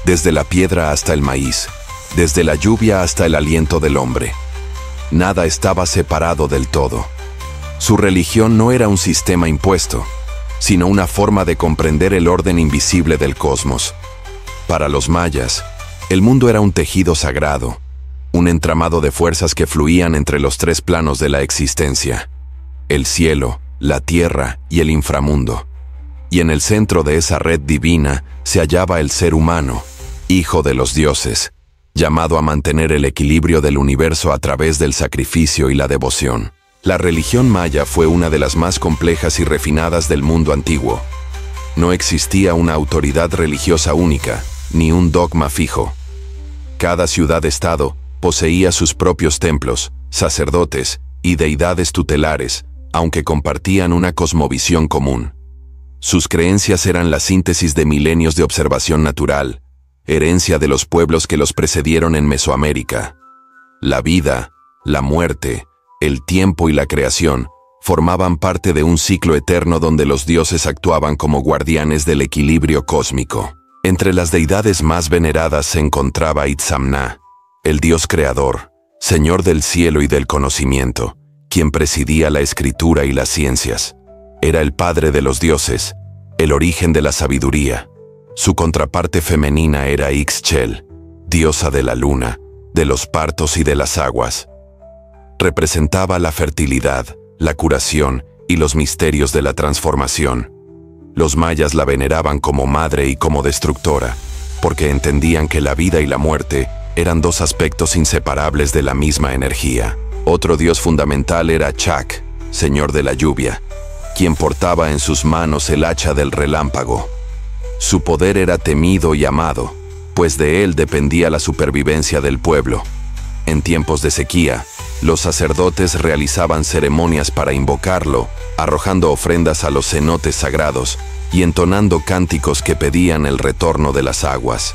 A: desde la piedra hasta el maíz, desde la lluvia hasta el aliento del hombre. Nada estaba separado del todo. Su religión no era un sistema impuesto, sino una forma de comprender el orden invisible del cosmos. Para los mayas, el mundo era un tejido sagrado, un entramado de fuerzas que fluían entre los 3 planos de la existencia: el cielo, la tierra y el inframundo. Y en el centro de esa red divina se hallaba el ser humano, hijo de los dioses, llamado a mantener el equilibrio del universo a través del sacrificio y la devoción. La religión maya fue una de las más complejas y refinadas del mundo antiguo. No existía una autoridad religiosa única, ni un dogma fijo. Cada ciudad-estado poseía sus propios templos, sacerdotes y deidades tutelares, aunque compartían una cosmovisión común. Sus creencias eran la síntesis de milenios de observación natural, herencia de los pueblos que los precedieron en Mesoamérica. La vida, la muerte, el tiempo y la creación formaban parte de un ciclo eterno donde los dioses actuaban como guardianes del equilibrio cósmico. Entre las deidades más veneradas se encontraba Itzamna, el dios creador, señor del cielo y del conocimiento, quien presidía la escritura y las ciencias. Era el padre de los dioses, el origen de la sabiduría. Su contraparte femenina era Ixchel, diosa de la luna, de los partos y de las aguas. Representaba la fertilidad, la curación y los misterios de la transformación. Los mayas la veneraban como madre y como destructora, porque entendían que la vida y la muerte eran dos aspectos inseparables de la misma energía. Otro dios fundamental era Chac, señor de la lluvia, quien portaba en sus manos el hacha del relámpago. Su poder era temido y amado, pues de él dependía la supervivencia del pueblo. En tiempos de sequía, los sacerdotes realizaban ceremonias para invocarlo, arrojando ofrendas a los cenotes sagrados y entonando cánticos que pedían el retorno de las aguas.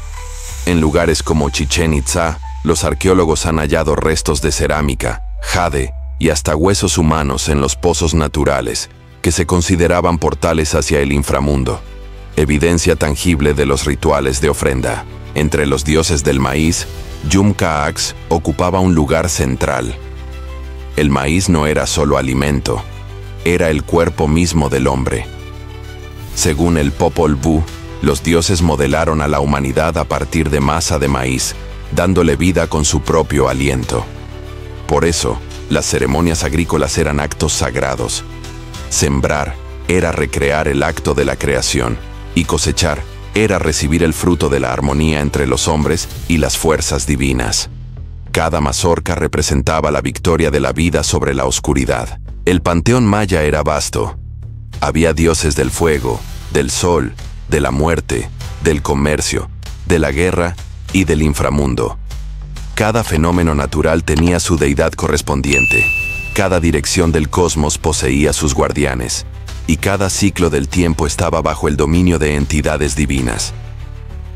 A: En lugares como Chichén Itzá, los arqueólogos han hallado restos de cerámica, jade y hasta huesos humanos en los pozos naturales, que se consideraban portales hacia el inframundo, evidencia tangible de los rituales de ofrenda. Entre los dioses del maíz, Yum-Kaax ocupaba un lugar central. El maíz no era solo alimento, era el cuerpo mismo del hombre. Según el Popol Vuh, los dioses modelaron a la humanidad a partir de masa de maíz, dándole vida con su propio aliento. Por eso, las ceremonias agrícolas eran actos sagrados. Sembrar era recrear el acto de la creación, y cosechar era recibir el fruto de la armonía entre los hombres y las fuerzas divinas. Cada mazorca representaba la victoria de la vida sobre la oscuridad. El panteón maya era vasto. Había dioses del fuego, del sol, de la muerte, del comercio, de la guerra y del inframundo. Cada fenómeno natural tenía su deidad correspondiente. Cada dirección del cosmos poseía sus guardianes, y cada ciclo del tiempo estaba bajo el dominio de entidades divinas.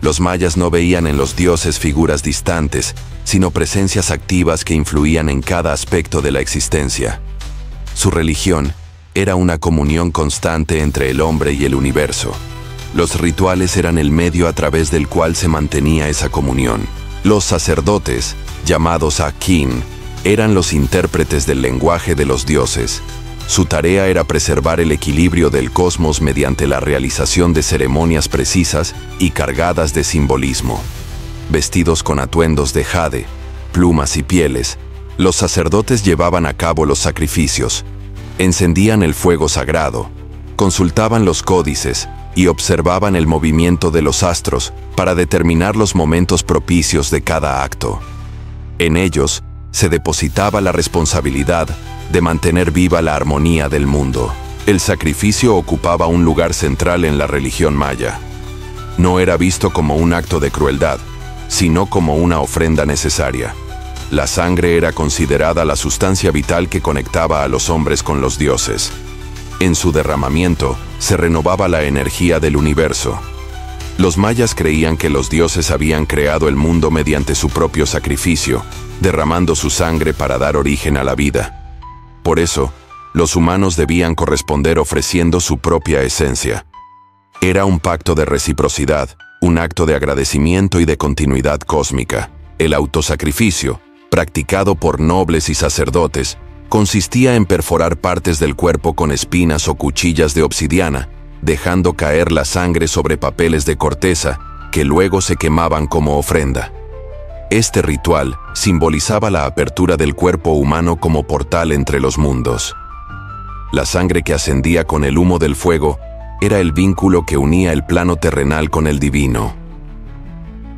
A: Los mayas no veían en los dioses figuras distantes, sino presencias activas que influían en cada aspecto de la existencia. Su religión era una comunión constante entre el hombre y el universo. Los rituales eran el medio a través del cual se mantenía esa comunión. Los sacerdotes, llamados Akin, eran los intérpretes del lenguaje de los dioses. Su tarea era preservar el equilibrio del cosmos mediante la realización de ceremonias precisas y cargadas de simbolismo. Vestidos con atuendos de jade, plumas y pieles, los sacerdotes llevaban a cabo los sacrificios, encendían el fuego sagrado, consultaban los códices y observaban el movimiento de los astros para determinar los momentos propicios de cada acto. En ellos se depositaba la responsabilidad de mantener viva la armonía del mundo. El sacrificio ocupaba un lugar central en la religión maya. No era visto como un acto de crueldad, sino como una ofrenda necesaria. La sangre era considerada la sustancia vital que conectaba a los hombres con los dioses. En su derramamiento se renovaba la energía del universo. Los mayas creían que los dioses habían creado el mundo mediante su propio sacrificio, derramando su sangre para dar origen a la vida. Por eso, los humanos debían corresponder ofreciendo su propia esencia. Era un pacto de reciprocidad, un acto de agradecimiento y de continuidad cósmica. El autosacrificio, practicado por nobles y sacerdotes, consistía en perforar partes del cuerpo con espinas o cuchillas de obsidiana, dejando caer la sangre sobre papeles de corteza, que luego se quemaban como ofrenda. Este ritual simbolizaba la apertura del cuerpo humano como portal entre los mundos. La sangre que ascendía con el humo del fuego era el vínculo que unía el plano terrenal con el divino.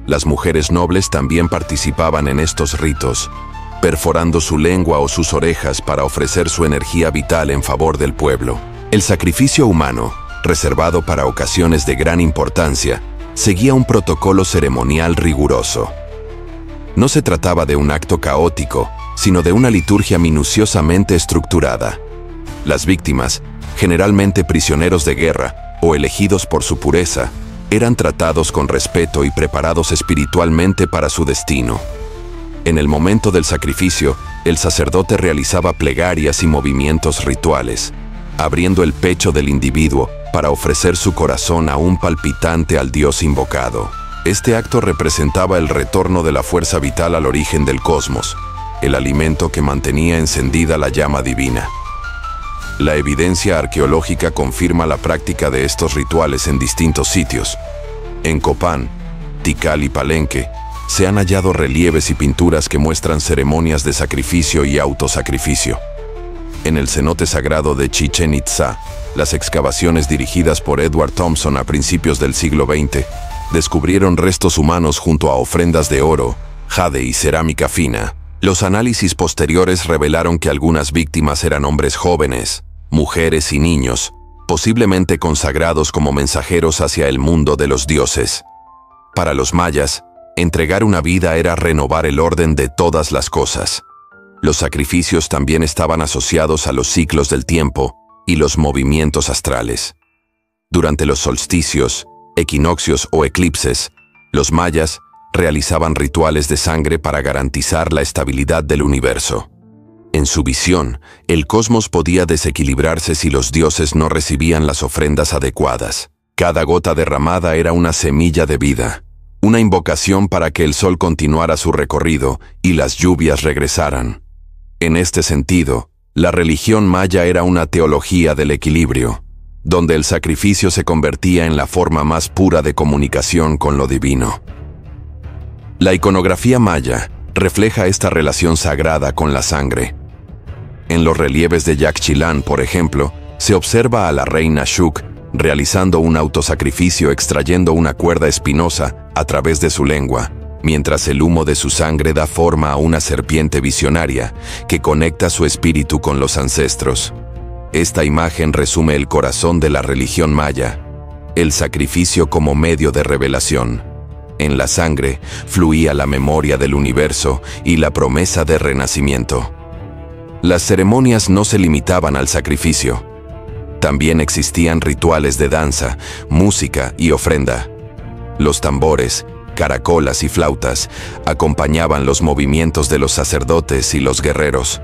A: Las mujeres nobles también participaban en estos ritos, perforando su lengua o sus orejas para ofrecer su energía vital en favor del pueblo. El sacrificio humano, reservado para ocasiones de gran importancia, seguía un protocolo ceremonial riguroso. No se trataba de un acto caótico, sino de una liturgia minuciosamente estructurada. Las víctimas, generalmente prisioneros de guerra o elegidos por su pureza, eran tratados con respeto y preparados espiritualmente para su destino. En el momento del sacrificio, el sacerdote realizaba plegarias y movimientos rituales, abriendo el pecho del individuo para ofrecer su corazón aún palpitante al dios invocado. Este acto representaba el retorno de la fuerza vital al origen del cosmos, el alimento que mantenía encendida la llama divina. La evidencia arqueológica confirma la práctica de estos rituales en distintos sitios. En Copán, Tikal y Palenque, se han hallado relieves y pinturas que muestran ceremonias de sacrificio y autosacrificio. En el cenote sagrado de Chichén Itzá, Las excavaciones dirigidas por Edward Thompson a principios del siglo XX descubrieron restos humanos junto a ofrendas de oro, jade y cerámica fina. Los análisis posteriores revelaron que algunas víctimas eran hombres jóvenes, mujeres y niños, posiblemente consagrados como mensajeros hacia el mundo de los dioses. Para los mayas, entregar una vida era renovar el orden de todas las cosas. Los sacrificios también estaban asociados a los ciclos del tiempo y los movimientos astrales. Durante los solsticios, equinoccios o eclipses, los mayas realizaban rituales de sangre para garantizar la estabilidad del universo. En su visión, el cosmos podía desequilibrarse si los dioses no recibían las ofrendas adecuadas. Cada gota derramada era una semilla de vida, una invocación para que el sol continuara su recorrido y las lluvias regresaran. En este sentido, la religión maya era una teología del equilibrio, donde el sacrificio se convertía en la forma más pura de comunicación con lo divino. La iconografía maya refleja esta relación sagrada con la sangre. En los relieves de Yaxchilán, por ejemplo, se observa a la reina Shuk realizando un autosacrificio extrayendo una cuerda espinosa a través de su lengua, mientras el humo de su sangre da forma a una serpiente visionaria que conecta su espíritu con los ancestros. Esta imagen resume el corazón de la religión maya, el sacrificio como medio de revelación. En la sangre fluía la memoria del universo y la promesa de renacimiento. Las ceremonias no se limitaban al sacrificio. También existían rituales de danza, música y ofrenda. Los tambores, caracolas y flautas acompañaban los movimientos de los sacerdotes y los guerreros.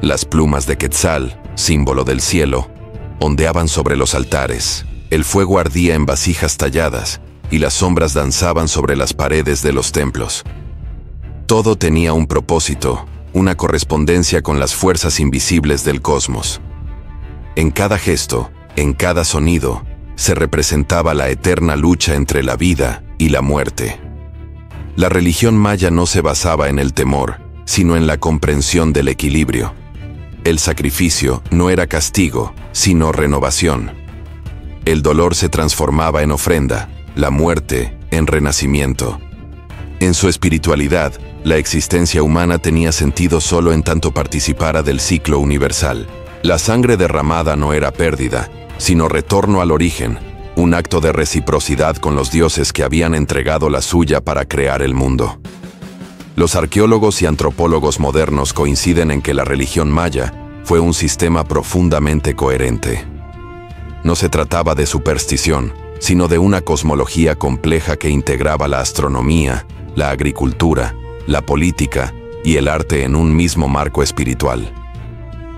A: Las plumas de Quetzal, símbolo del cielo, ondeaban sobre los altares. El fuego ardía en vasijas talladas y las sombras danzaban sobre las paredes de los templos. Todo tenía un propósito, una correspondencia con las fuerzas invisibles del cosmos. En cada gesto, en cada sonido, se representaba la eterna lucha entre la vida y la muerte. La religión maya no se basaba en el temor, sino en la comprensión del equilibrio. El sacrificio no era castigo, sino renovación. El dolor se transformaba en ofrenda, la muerte en renacimiento. En su espiritualidad, la existencia humana tenía sentido solo en tanto participara del ciclo universal. La sangre derramada no era pérdida, sino retorno al origen, un acto de reciprocidad con los dioses que habían entregado la suya para crear el mundo. Los arqueólogos y antropólogos modernos coinciden en que la religión maya fue un sistema profundamente coherente. No se trataba de superstición, sino de una cosmología compleja que integraba la astronomía, la agricultura, la política y el arte en un mismo marco espiritual.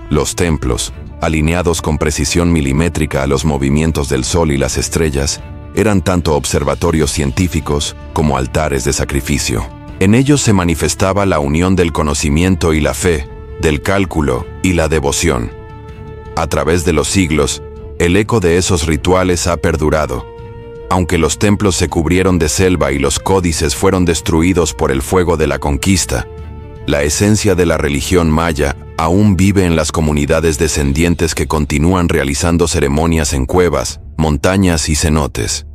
A: Los templos, alineados con precisión milimétrica a los movimientos del sol y las estrellas, eran tanto observatorios científicos como altares de sacrificio. En ellos se manifestaba la unión del conocimiento y la fe, del cálculo y la devoción. A través de los siglos, el eco de esos rituales ha perdurado. Aunque los templos se cubrieron de selva y los códices fueron destruidos por el fuego de la conquista, la esencia de la religión maya aún vive en las comunidades descendientes que continúan realizando ceremonias en cuevas, montañas y cenotes.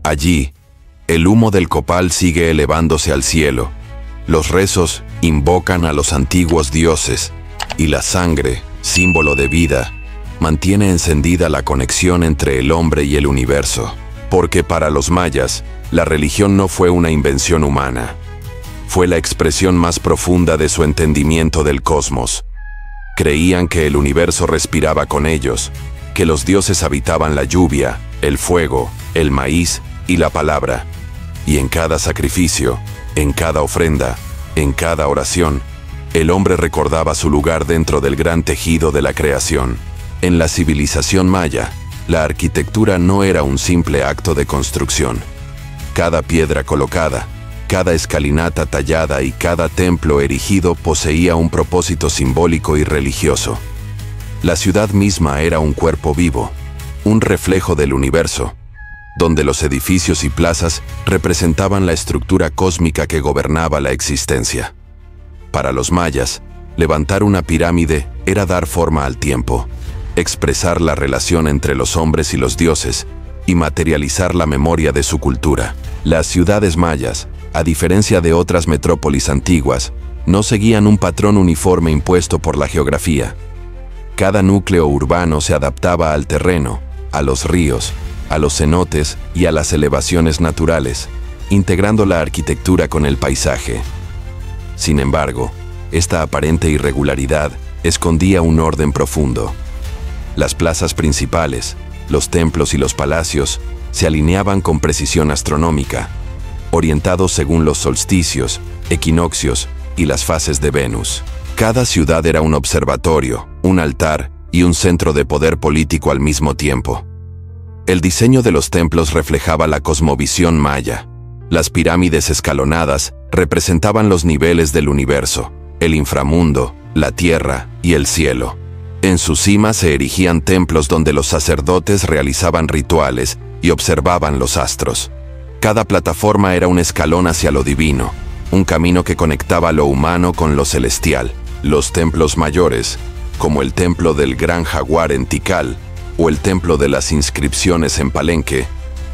A: Allí, el humo del copal sigue elevándose al cielo, los rezos invocan a los antiguos dioses, y la sangre, símbolo de vida, mantiene encendida la conexión entre el hombre y el universo. Porque para los mayas, la religión no fue una invención humana. Fue la expresión más profunda de su entendimiento del cosmos. Creían que el universo respiraba con ellos, que los dioses habitaban la lluvia, el fuego, el maíz y la palabra. Y en cada sacrificio, en cada ofrenda, en cada oración, el hombre recordaba su lugar dentro del gran tejido de la creación. En la civilización maya, la arquitectura no era un simple acto de construcción. Cada piedra colocada, cada escalinata tallada y cada templo erigido poseía un propósito simbólico y religioso. La ciudad misma era un cuerpo vivo, un reflejo del universo, donde los edificios y plazas representaban la estructura cósmica que gobernaba la existencia. Para los mayas, levantar una pirámide era dar forma al tiempo. expresar la relación entre los hombres y los dioses y materializar la memoria de su cultura. Las ciudades mayas, a diferencia de otras metrópolis antiguas, no seguían un patrón uniforme impuesto por la geografía. Cada núcleo urbano se adaptaba al terreno, a los ríos, a los cenotes y a las elevaciones naturales, integrando la arquitectura con el paisaje. Sin embargo, esta aparente irregularidad escondía un orden profundo. Las plazas principales, los templos y los palacios se alineaban con precisión astronómica, orientados según los solsticios, equinoccios y las fases de Venus. Cada ciudad era un observatorio, un altar y un centro de poder político al mismo tiempo. El diseño de los templos reflejaba la cosmovisión maya. Las pirámides escalonadas representaban los niveles del universo, el inframundo, la tierra y el cielo. En su cima se erigían templos donde los sacerdotes realizaban rituales y observaban los astros. Cada plataforma era un escalón hacia lo divino, un camino que conectaba lo humano con lo celestial. Los templos mayores, como el templo del Gran Jaguar en Tikal o el templo de las inscripciones en Palenque,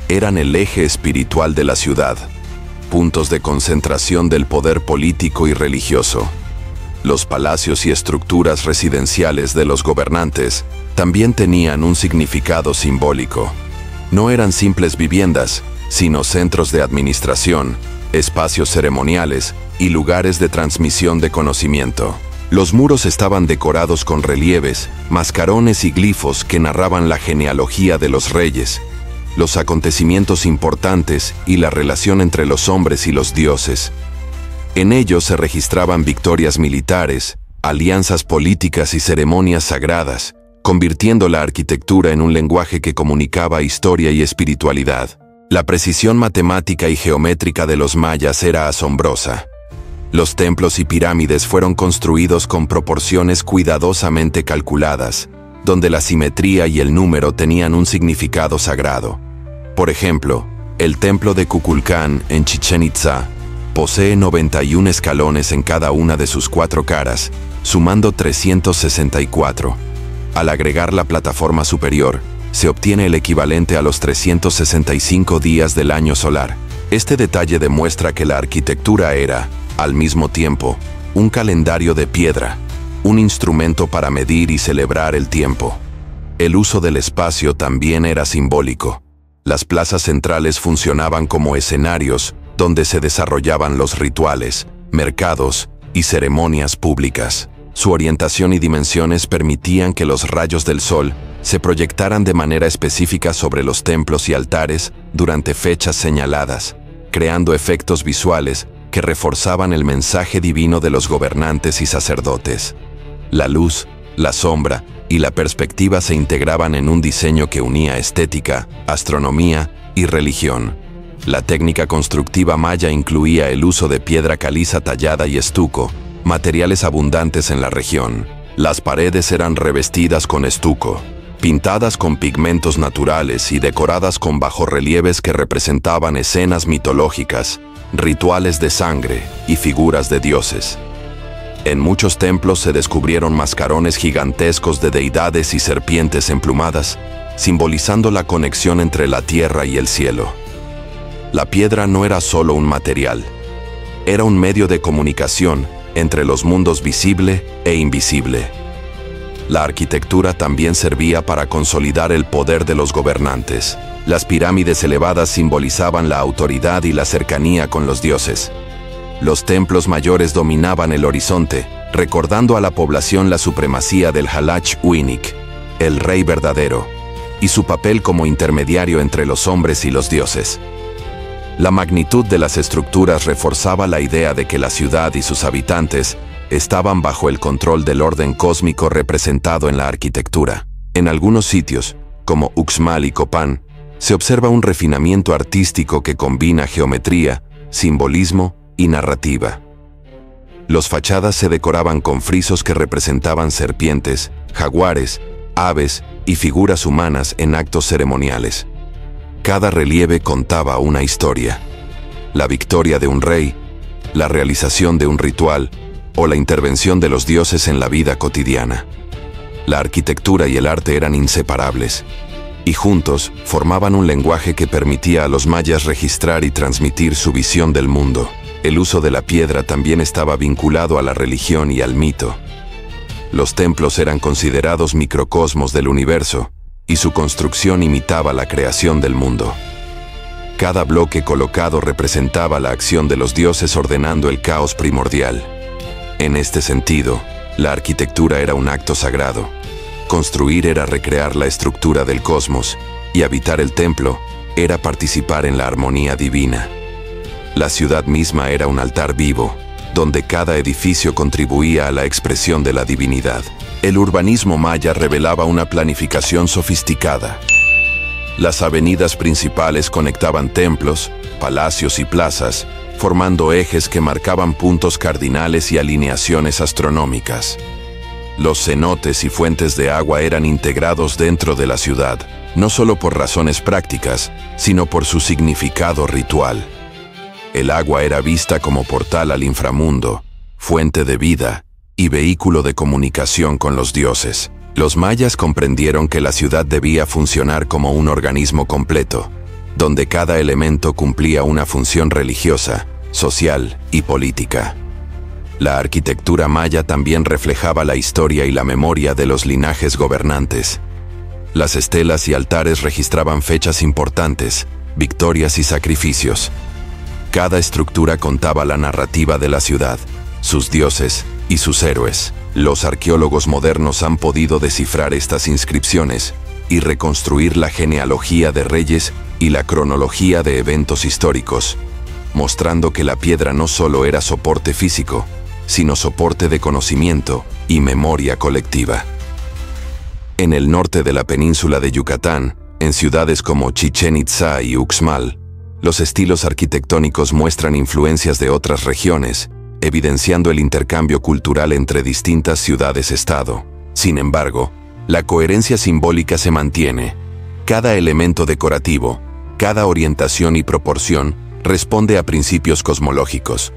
A: eran el eje espiritual de la ciudad, puntos de concentración del poder político y religioso. Los palacios y estructuras residenciales de los gobernantes también tenían un significado simbólico. No eran simples viviendas, sino centros de administración, espacios ceremoniales y lugares de transmisión de conocimiento. Los muros estaban decorados con relieves, mascarones y glifos que narraban la genealogía de los reyes, los acontecimientos importantes y la relación entre los hombres y los dioses. En ellos se registraban victorias militares, alianzas políticas y ceremonias sagradas, convirtiendo la arquitectura en un lenguaje que comunicaba historia y espiritualidad. La precisión matemática y geométrica de los mayas era asombrosa. Los templos y pirámides fueron construidos con proporciones cuidadosamente calculadas, donde la simetría y el número tenían un significado sagrado. Por ejemplo, el templo de Kukulcán en Chichén Itzá posee 91 escalones en cada una de sus 4 caras, sumando 364. Al agregar la plataforma superior, se obtiene el equivalente a los 365 días del año solar. Este detalle demuestra que la arquitectura era, al mismo tiempo, un calendario de piedra, un instrumento para medir y celebrar el tiempo. El uso del espacio también era simbólico. Las plazas centrales funcionaban como escenarios donde se desarrollaban los rituales, mercados y ceremonias públicas. Su orientación y dimensiones permitían que los rayos del sol se proyectaran de manera específica sobre los templos y altares durante fechas señaladas, creando efectos visuales que reforzaban el mensaje divino de los gobernantes y sacerdotes. La luz, la sombra y la perspectiva se integraban en un diseño que unía estética, astronomía y religión. La técnica constructiva maya incluía el uso de piedra caliza tallada y estuco, materiales abundantes en la región. Las paredes eran revestidas con estuco, pintadas con pigmentos naturales y decoradas con bajorrelieves que representaban escenas mitológicas, rituales de sangre y figuras de dioses. En muchos templos se descubrieron mascarones gigantescos de deidades y serpientes emplumadas, simbolizando la conexión entre la tierra y el cielo. La piedra no era solo un material, era un medio de comunicación entre los mundos visible e invisible. La arquitectura también servía para consolidar el poder de los gobernantes. Las pirámides elevadas simbolizaban la autoridad y la cercanía con los dioses. Los templos mayores dominaban el horizonte, recordando a la población la supremacía del Halach Uinik, el rey verdadero, y su papel como intermediario entre los hombres y los dioses. La magnitud de las estructuras reforzaba la idea de que la ciudad y sus habitantes estaban bajo el control del orden cósmico representado en la arquitectura. En algunos sitios, como Uxmal y Copán, se observa un refinamiento artístico que combina geometría, simbolismo y narrativa. Las fachadas se decoraban con frisos que representaban serpientes, jaguares, aves y figuras humanas en actos ceremoniales. Cada relieve contaba una historia: la victoria de un rey, la realización de un ritual o la intervención de los dioses en la vida cotidiana. La arquitectura y el arte eran inseparables, y juntos formaban un lenguaje que permitía a los mayas registrar y transmitir su visión del mundo. El uso de la piedra también estaba vinculado a la religión y al mito. Los templos eran considerados microcosmos del universo, y su construcción imitaba la creación del mundo. Cada bloque colocado representaba la acción de los dioses ordenando el caos primordial. En este sentido, la arquitectura era un acto sagrado. Construir era recrear la estructura del cosmos, y habitar el templo era participar en la armonía divina. La ciudad misma era un altar vivo, donde cada edificio contribuía a la expresión de la divinidad. El urbanismo maya revelaba una planificación sofisticada. Las avenidas principales conectaban templos, palacios y plazas, formando ejes que marcaban puntos cardinales y alineaciones astronómicas. Los cenotes y fuentes de agua eran integrados dentro de la ciudad, no solo por razones prácticas, sino por su significado ritual. El agua era vista como portal al inframundo, fuente de vida y vehículo de comunicación con los dioses. Los mayas comprendieron que la ciudad debía funcionar como un organismo completo, donde cada elemento cumplía una función religiosa, social y política. La arquitectura maya también reflejaba la historia y la memoria de los linajes gobernantes. Las estelas y altares registraban fechas importantes, victorias y sacrificios. Cada estructura contaba la narrativa de la ciudad, sus dioses y sus héroes. Los arqueólogos modernos han podido descifrar estas inscripciones y reconstruir la genealogía de reyes y la cronología de eventos históricos, mostrando que la piedra no solo era soporte físico, sino soporte de conocimiento y memoria colectiva. En el norte de la península de Yucatán, en ciudades como Chichén Itzá y Uxmal, los estilos arquitectónicos muestran influencias de otras regiones, evidenciando el intercambio cultural entre distintas ciudades-estado. Sin embargo, la coherencia simbólica se mantiene. Cada elemento decorativo, cada orientación y proporción responde a principios cosmológicos.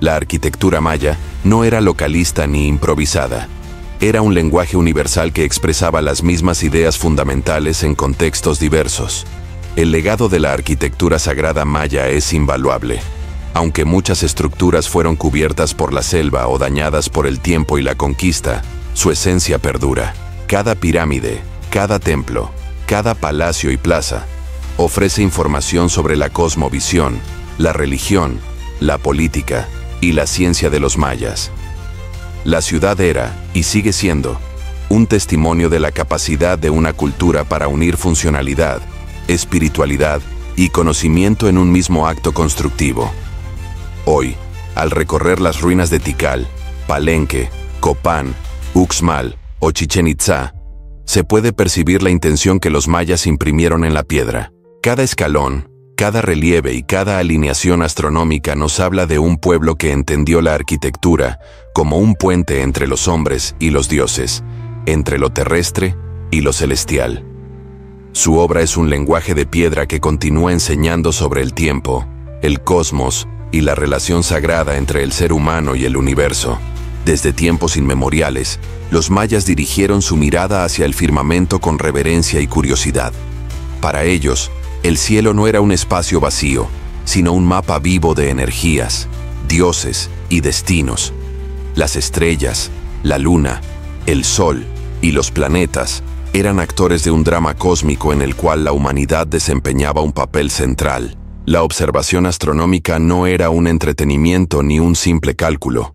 A: La arquitectura maya no era localista ni improvisada. Era un lenguaje universal que expresaba las mismas ideas fundamentales en contextos diversos. El legado de la arquitectura sagrada maya es invaluable. Aunque muchas estructuras fueron cubiertas por la selva o dañadas por el tiempo y la conquista, su esencia perdura. Cada pirámide, cada templo, cada palacio y plaza ofrece información sobre la cosmovisión, la religión, la política y la ciencia de los mayas. La ciudad era, y sigue siendo, un testimonio de la capacidad de una cultura para unir funcionalidad, espiritualidad y conocimiento en un mismo acto constructivo. Hoy, al recorrer las ruinas de Tikal, Palenque, Copán, Uxmal o Chichén Itzá, se puede percibir la intención que los mayas imprimieron en la piedra. Cada escalón, cada relieve y cada alineación astronómica nos habla de un pueblo que entendió la arquitectura como un puente entre los hombres y los dioses, entre lo terrestre y lo celestial. Su obra es un lenguaje de piedra que continúa enseñando sobre el tiempo, el cosmos y la relación sagrada entre el ser humano y el universo. Desde tiempos inmemoriales, los mayas dirigieron su mirada hacia el firmamento con reverencia y curiosidad. Para ellos, el cielo no era un espacio vacío, sino un mapa vivo de energías, dioses y destinos. Las estrellas, la luna, el sol y los planetas eran actores de un drama cósmico en el cual la humanidad desempeñaba un papel central. La observación astronómica no era un entretenimiento ni un simple cálculo.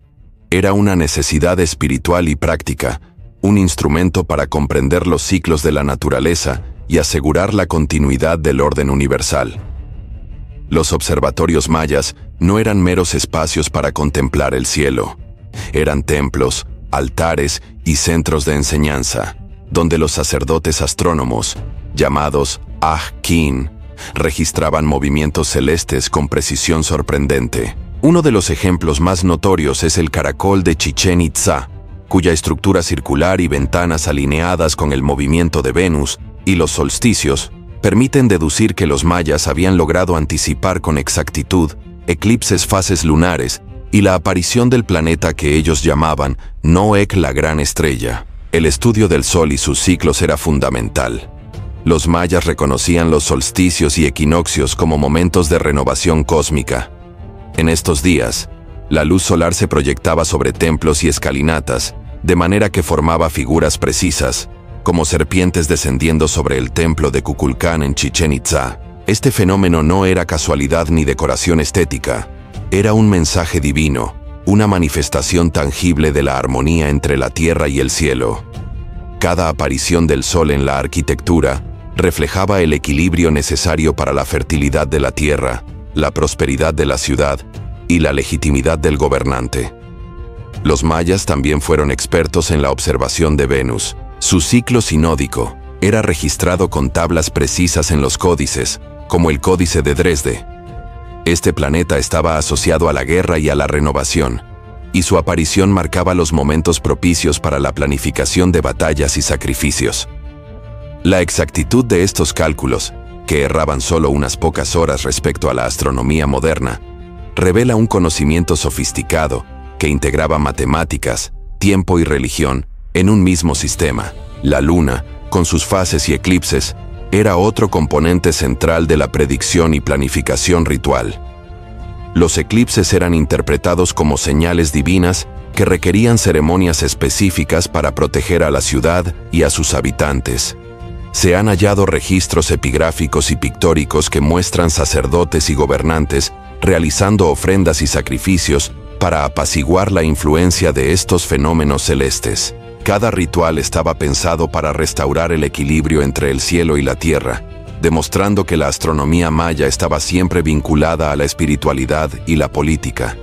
A: Era una necesidad espiritual y práctica, un instrumento para comprender los ciclos de la naturaleza y asegurar la continuidad del orden universal. Los observatorios mayas no eran meros espacios para contemplar el cielo. Eran templos, altares y centros de enseñanza, donde los sacerdotes astrónomos, llamados Ajkin, registraban movimientos celestes con precisión sorprendente. Uno de los ejemplos más notorios es el caracol de Chichén Itzá, cuya estructura circular y ventanas alineadas con el movimiento de Venus y los solsticios permiten deducir que los mayas habían logrado anticipar con exactitud eclipses fases lunares y la aparición del planeta que ellos llamaban Noek, la gran estrella. El estudio del Sol y sus ciclos era fundamental. Los mayas reconocían los solsticios y equinoccios como momentos de renovación cósmica. En estos días, la luz solar se proyectaba sobre templos y escalinatas, de manera que formaba figuras precisas, como serpientes descendiendo sobre el templo de Kukulcán en Chichén Itzá. Este fenómeno no era casualidad ni decoración estética, era un mensaje divino, una manifestación tangible de la armonía entre la tierra y el cielo. Cada aparición del sol en la arquitectura reflejaba el equilibrio necesario para la fertilidad de la tierra, la prosperidad de la ciudad y la legitimidad del gobernante. Los mayas también fueron expertos en la observación de Venus. Su ciclo sinódico era registrado con tablas precisas en los códices, como el Códice de Dresde. Este planeta estaba asociado a la guerra y a la renovación, y su aparición marcaba los momentos propicios para la planificación de batallas y sacrificios. La exactitud de estos cálculos, que erraban solo unas pocas horas respecto a la astronomía moderna, revela un conocimiento sofisticado que integraba matemáticas, tiempo y religión en un mismo sistema. La luna, con sus fases y eclipses, era otro componente central de la predicción y planificación ritual. Los eclipses eran interpretados como señales divinas que requerían ceremonias específicas para proteger a la ciudad y a sus habitantes. Se han hallado registros epigráficos y pictóricos que muestran sacerdotes y gobernantes realizando ofrendas y sacrificios para apaciguar la influencia de estos fenómenos celestes. Cada ritual estaba pensado para restaurar el equilibrio entre el cielo y la tierra, demostrando que la astronomía maya estaba siempre vinculada a la espiritualidad y la política.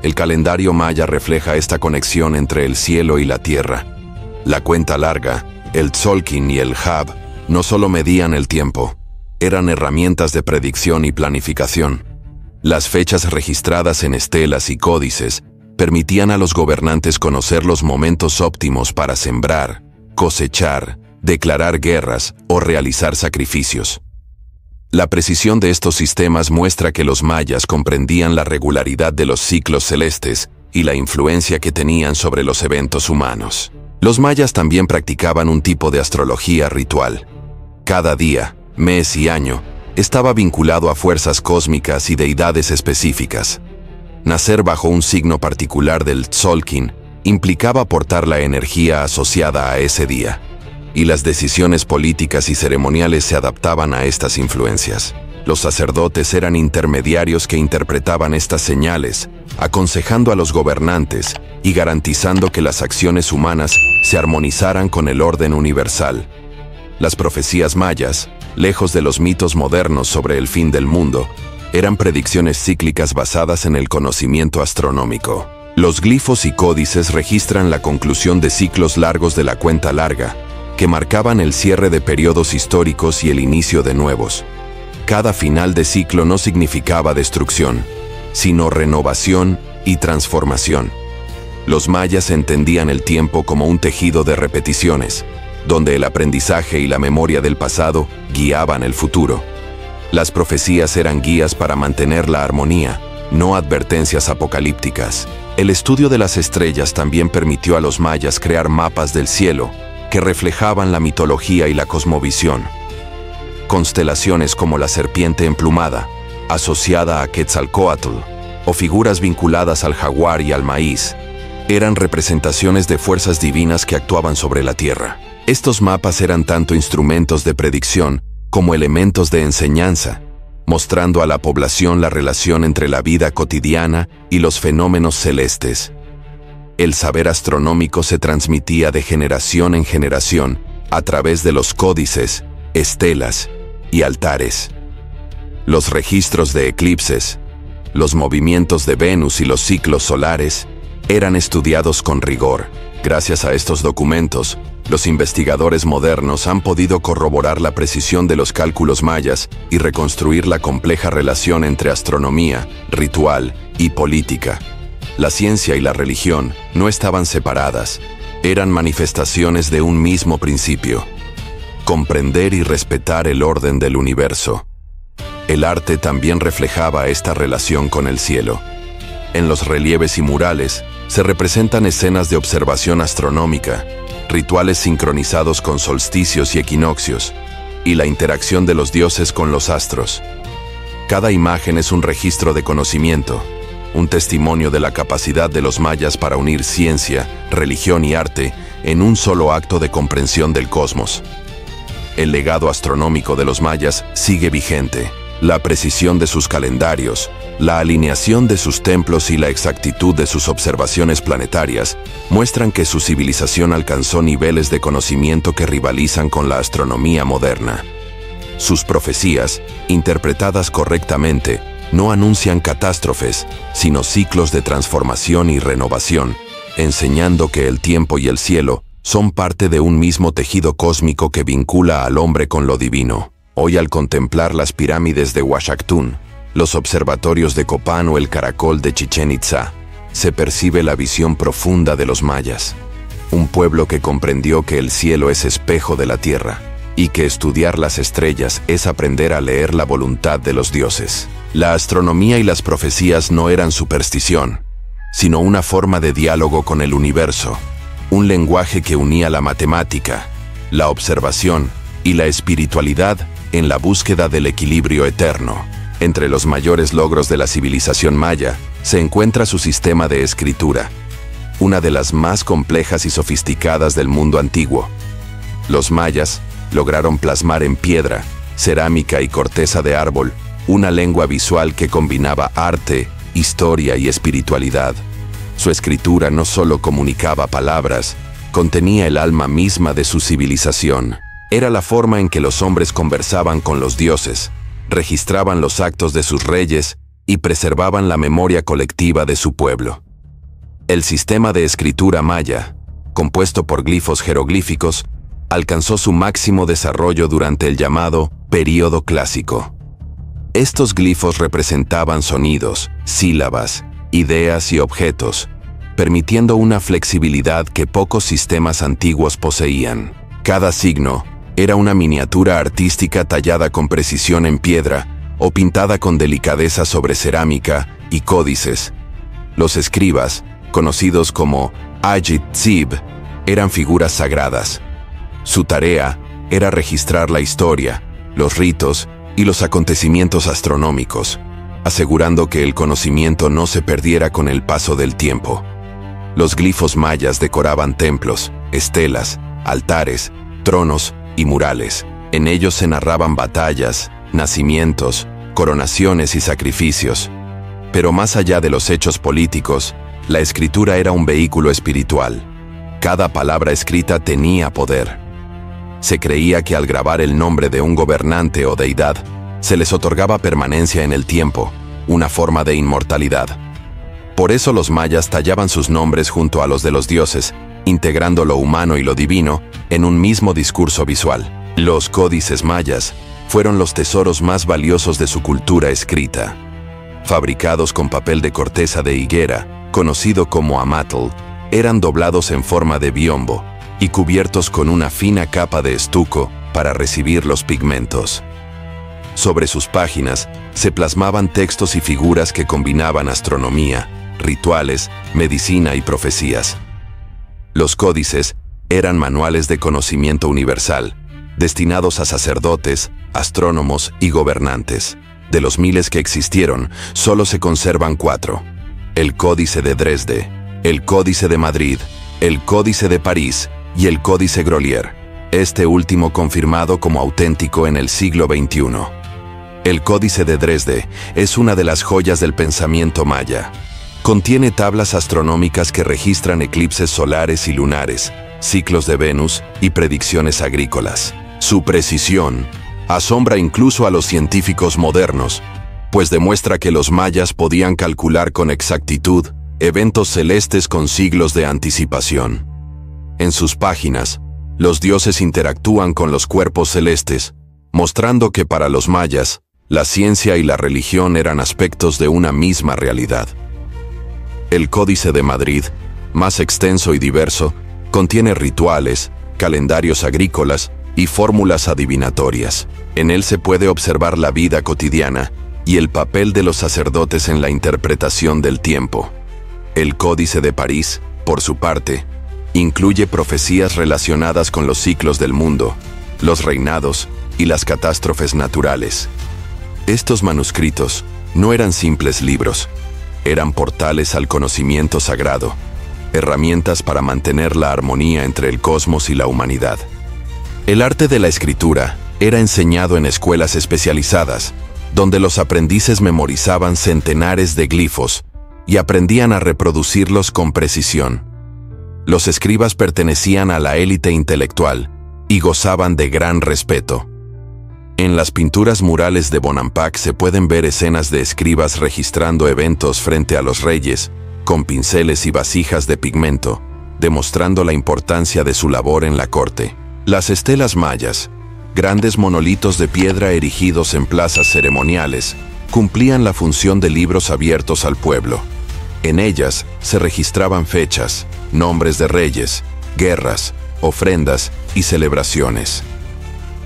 A: El calendario maya refleja esta conexión entre el cielo y la tierra. La cuenta larga, el tzolk'in y el jab no solo medían el tiempo, eran herramientas de predicción y planificación. Las fechas registradas en estelas y códices permitían a los gobernantes conocer los momentos óptimos para sembrar, cosechar, declarar guerras o realizar sacrificios. La precisión de estos sistemas muestra que los mayas comprendían la regularidad de los ciclos celestes y la influencia que tenían sobre los eventos humanos. Los mayas también practicaban un tipo de astrología ritual. Cada día, mes y año estaba vinculado a fuerzas cósmicas y deidades específicas. Nacer bajo un signo particular del tzolk'in implicaba portar la energía asociada a ese día, y las decisiones políticas y ceremoniales se adaptaban a estas influencias. Los sacerdotes eran intermediarios que interpretaban estas señales, aconsejando a los gobernantes y garantizando que las acciones humanas se armonizaran con el orden universal. Las profecías mayas, lejos de los mitos modernos sobre el fin del mundo, eran predicciones cíclicas basadas en el conocimiento astronómico. Los glifos y códices registran la conclusión de ciclos largos de la cuenta larga, que marcaban el cierre de periodos históricos y el inicio de nuevos. Cada final de ciclo no significaba destrucción, sino renovación y transformación. Los mayas entendían el tiempo como un tejido de repeticiones, donde el aprendizaje y la memoria del pasado guiaban el futuro. Las profecías eran guías para mantener la armonía, no advertencias apocalípticas. El estudio de las estrellas también permitió a los mayas crear mapas del cielo que reflejaban la mitología y la cosmovisión. Constelaciones como la serpiente emplumada, asociada a Quetzalcóatl, o figuras vinculadas al jaguar y al maíz, eran representaciones de fuerzas divinas que actuaban sobre la tierra. Estos mapas eran tanto instrumentos de predicción como elementos de enseñanza, mostrando a la población la relación entre la vida cotidiana y los fenómenos celestes. El saber astronómico se transmitía de generación en generación a través de los códices, estelas y altares. Los registros de eclipses, los movimientos de Venus y los ciclos solares eran estudiados con rigor. Gracias a estos documentos, los investigadores modernos han podido corroborar la precisión de los cálculos mayas y reconstruir la compleja relación entre astronomía, ritual y política. La ciencia y la religión no estaban separadas, eran manifestaciones de un mismo principio: comprender y respetar el orden del universo. El arte también reflejaba esta relación con el cielo. En los relieves y murales se representan escenas de observación astronómica, rituales sincronizados con solsticios y equinoccios, y la interacción de los dioses con los astros. Cada imagen es un registro de conocimiento, un testimonio de la capacidad de los mayas para unir ciencia, religión y arte en un solo acto de comprensión del cosmos. El legado astronómico de los mayas sigue vigente. La precisión de sus calendarios, la alineación de sus templos y la exactitud de sus observaciones planetarias muestran que su civilización alcanzó niveles de conocimiento que rivalizan con la astronomía moderna. Sus profecías, interpretadas correctamente, no anuncian catástrofes, sino ciclos de transformación y renovación, enseñando que el tiempo y el cielo son parte de un mismo tejido cósmico que vincula al hombre con lo divino. Hoy, al contemplar las pirámides de Uaxactún, los observatorios de Copán o el caracol de Chichén Itzá, se percibe la visión profunda de los mayas. Un pueblo que comprendió que el cielo es espejo de la tierra y que estudiar las estrellas es aprender a leer la voluntad de los dioses. La astronomía y las profecías no eran superstición, sino una forma de diálogo con el universo, un lenguaje que unía la matemática, la observación y la espiritualidad en la búsqueda del equilibrio eterno. Entre los mayores logros de la civilización maya se encuentra su sistema de escritura, una de las más complejas y sofisticadas del mundo antiguo. Los mayas lograron plasmar en piedra, cerámica y corteza de árbol una lengua visual que combinaba arte, historia y espiritualidad. Su escritura no solo comunicaba palabras, contenía el alma misma de su civilización. Era la forma en que los hombres conversaban con los dioses, registraban los actos de sus reyes y preservaban la memoria colectiva de su pueblo. El sistema de escritura maya, compuesto por glifos jeroglíficos, alcanzó su máximo desarrollo durante el llamado Período Clásico. Estos glifos representaban sonidos, sílabas, ideas y objetos, permitiendo una flexibilidad que pocos sistemas antiguos poseían. Cada signo era una miniatura artística tallada con precisión en piedra o pintada con delicadeza sobre cerámica y códices. Los escribas, conocidos como Ajit Zib, eran figuras sagradas. Su tarea era registrar la historia, los ritos y los acontecimientos astronómicos, asegurando que el conocimiento no se perdiera con el paso del tiempo. Los glifos mayas decoraban templos, estelas, altares, tronos y murales. En ellos se narraban batallas, nacimientos, coronaciones y sacrificios. Pero más allá de los hechos políticos, la escritura era un vehículo espiritual. Cada palabra escrita tenía poder. Se creía que al grabar el nombre de un gobernante o deidad, se les otorgaba permanencia en el tiempo, una forma de inmortalidad. Por eso los mayas tallaban sus nombres junto a los de los dioses, integrando lo humano y lo divino en un mismo discurso visual. Los códices mayas fueron los tesoros más valiosos de su cultura escrita. Fabricados con papel de corteza de higuera, conocido como amatl, eran doblados en forma de biombo y cubiertos con una fina capa de estuco para recibir los pigmentos. Sobre sus páginas se plasmaban textos y figuras que combinaban astronomía, rituales, medicina y profecías. Los códices eran manuales de conocimiento universal, destinados a sacerdotes, astrónomos y gobernantes. De los miles que existieron, solo se conservan 4. El Códice de Dresde, el Códice de Madrid, el Códice de París y el Códice Grolier, este último confirmado como auténtico en el siglo XXI. El Códice de Dresde es una de las joyas del pensamiento maya. Contiene tablas astronómicas que registran eclipses solares y lunares, ciclos de Venus y predicciones agrícolas. Su precisión asombra incluso a los científicos modernos, pues demuestra que los mayas podían calcular con exactitud eventos celestes con siglos de anticipación. En sus páginas, los dioses interactúan con los cuerpos celestes, mostrando que para los mayas, la ciencia y la religión eran aspectos de una misma realidad. El Códice de Madrid, más extenso y diverso, contiene rituales, calendarios agrícolas y fórmulas adivinatorias. En él se puede observar la vida cotidiana y el papel de los sacerdotes en la interpretación del tiempo. El Códice de París, por su parte, Incluye profecías relacionadas con los ciclos del mundo, los reinados y las catástrofes naturales. Estos manuscritos no eran simples libros, eran portales al conocimiento sagrado, herramientas para mantener la armonía entre el cosmos y la humanidad. El arte de la escritura era enseñado en escuelas especializadas, donde los aprendices memorizaban centenares de glifos y aprendían a reproducirlos con precisión. Los escribas pertenecían a la élite intelectual y gozaban de gran respeto. En las pinturas murales de Bonampak se pueden ver escenas de escribas registrando eventos frente a los reyes, con pinceles y vasijas de pigmento, demostrando la importancia de su labor en la corte. Las estelas mayas, grandes monolitos de piedra erigidos en plazas ceremoniales, cumplían la función de libros abiertos al pueblo. En ellas se registraban fechas, nombres de reyes, guerras, ofrendas y celebraciones.